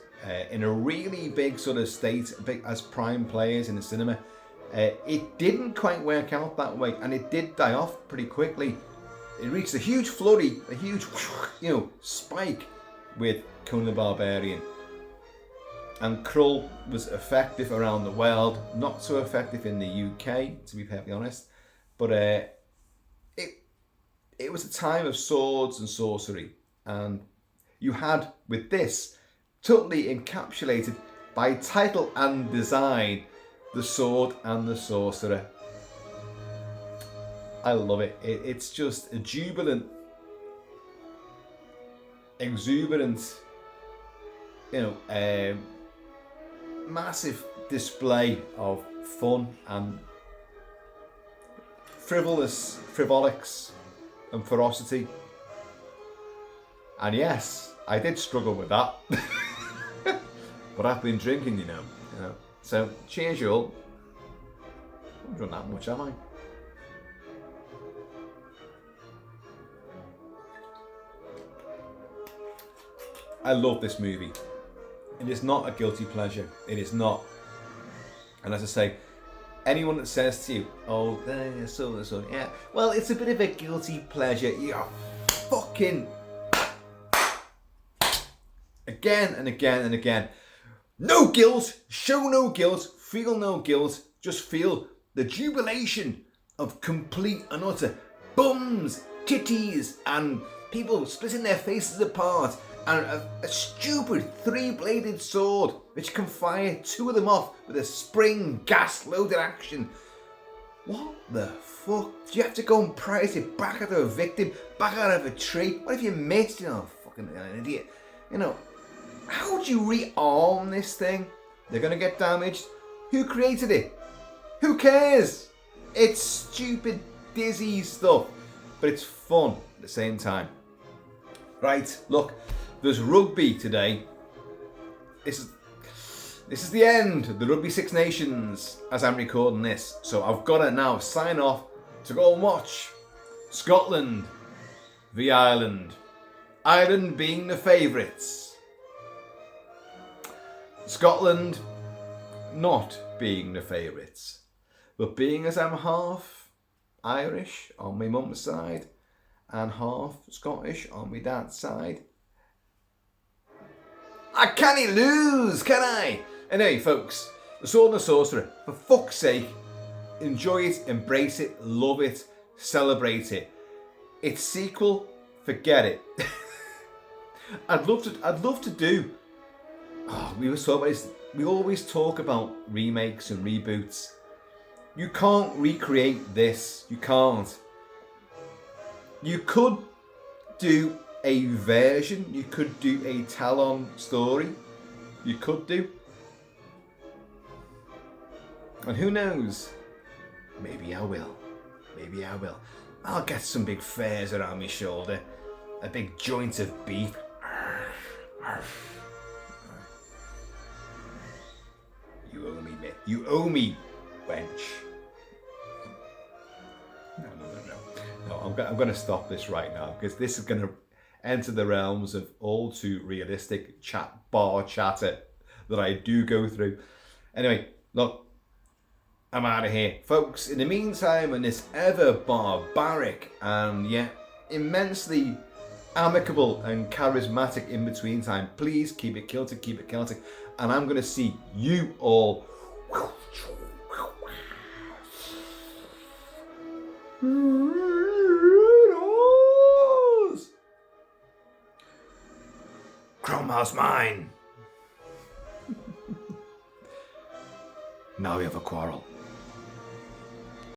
in a really big sort of state, as prime players in the cinema. It didn't quite work out that way, and it did die off pretty quickly. It reached a huge flurry, a huge, spike with Conan the Barbarian. And Krull was effective around the world, not so effective in the UK, to be perfectly honest. But it was a time of swords and sorcery, and you had, with this, totally encapsulated by title and design, the sword and the sorcerer. I love it. It's just a jubilant, exuberant, massive display of fun and frivolics and ferocity. And yes, I did struggle with that. But I've been drinking, you know. So cheers, you all. I haven't drunk that much, have I? I love this movie. It is not a guilty pleasure. It is not. And as I say, anyone that says to you, "Oh, so yeah," well, it's a bit of a guilty pleasure. You're fucking again and again and again. No guilt, show no guilt, feel no guilt. Just feel the jubilation of complete and utter bums, titties, and people splitting their faces apart. And a stupid three-bladed sword which can fire two of them off with a spring gas-loaded action. What the fuck? Do you have to go and prize it back out of a victim, back out of a tree? What if you missed? Fucking an idiot. How would you rearm this thing? They're gonna get damaged. Who created it? Who cares? It's stupid, dizzy stuff, but it's fun at the same time. Right, look. There's rugby today. This is the end of the Rugby Six Nations as I'm recording this. So I've got to now sign off to go and watch Scotland v Ireland. Ireland being the favourites. Scotland not being the favourites. But being as I'm half Irish on my mum's side and half Scottish on my dad's side, I can't lose, can I? Anyway, folks, The Sword and the Sorcerer, for fuck's sake, enjoy it, embrace it, love it, celebrate it. Its sequel, forget it. I'd love to do. We always talk about remakes and reboots. You can't recreate this. You can't. You could do a version, you could do a tell-on story, you could do. And who knows, maybe I will. Maybe I will. I'll get some big fairs around my shoulder. A big joint of beef. You owe me, mate. You owe me, wench. No, I'm going to stop this right now because this is going to enter the realms of all too realistic bar chatter that I do go through. Anyway, look, I'm out of here. Folks, in the meantime, in this ever barbaric and yet immensely amicable and charismatic in-between time, please keep it Celtic, keep it Celtic. And I'm going to see you all Cromwell's mine. Now we have a quarrel.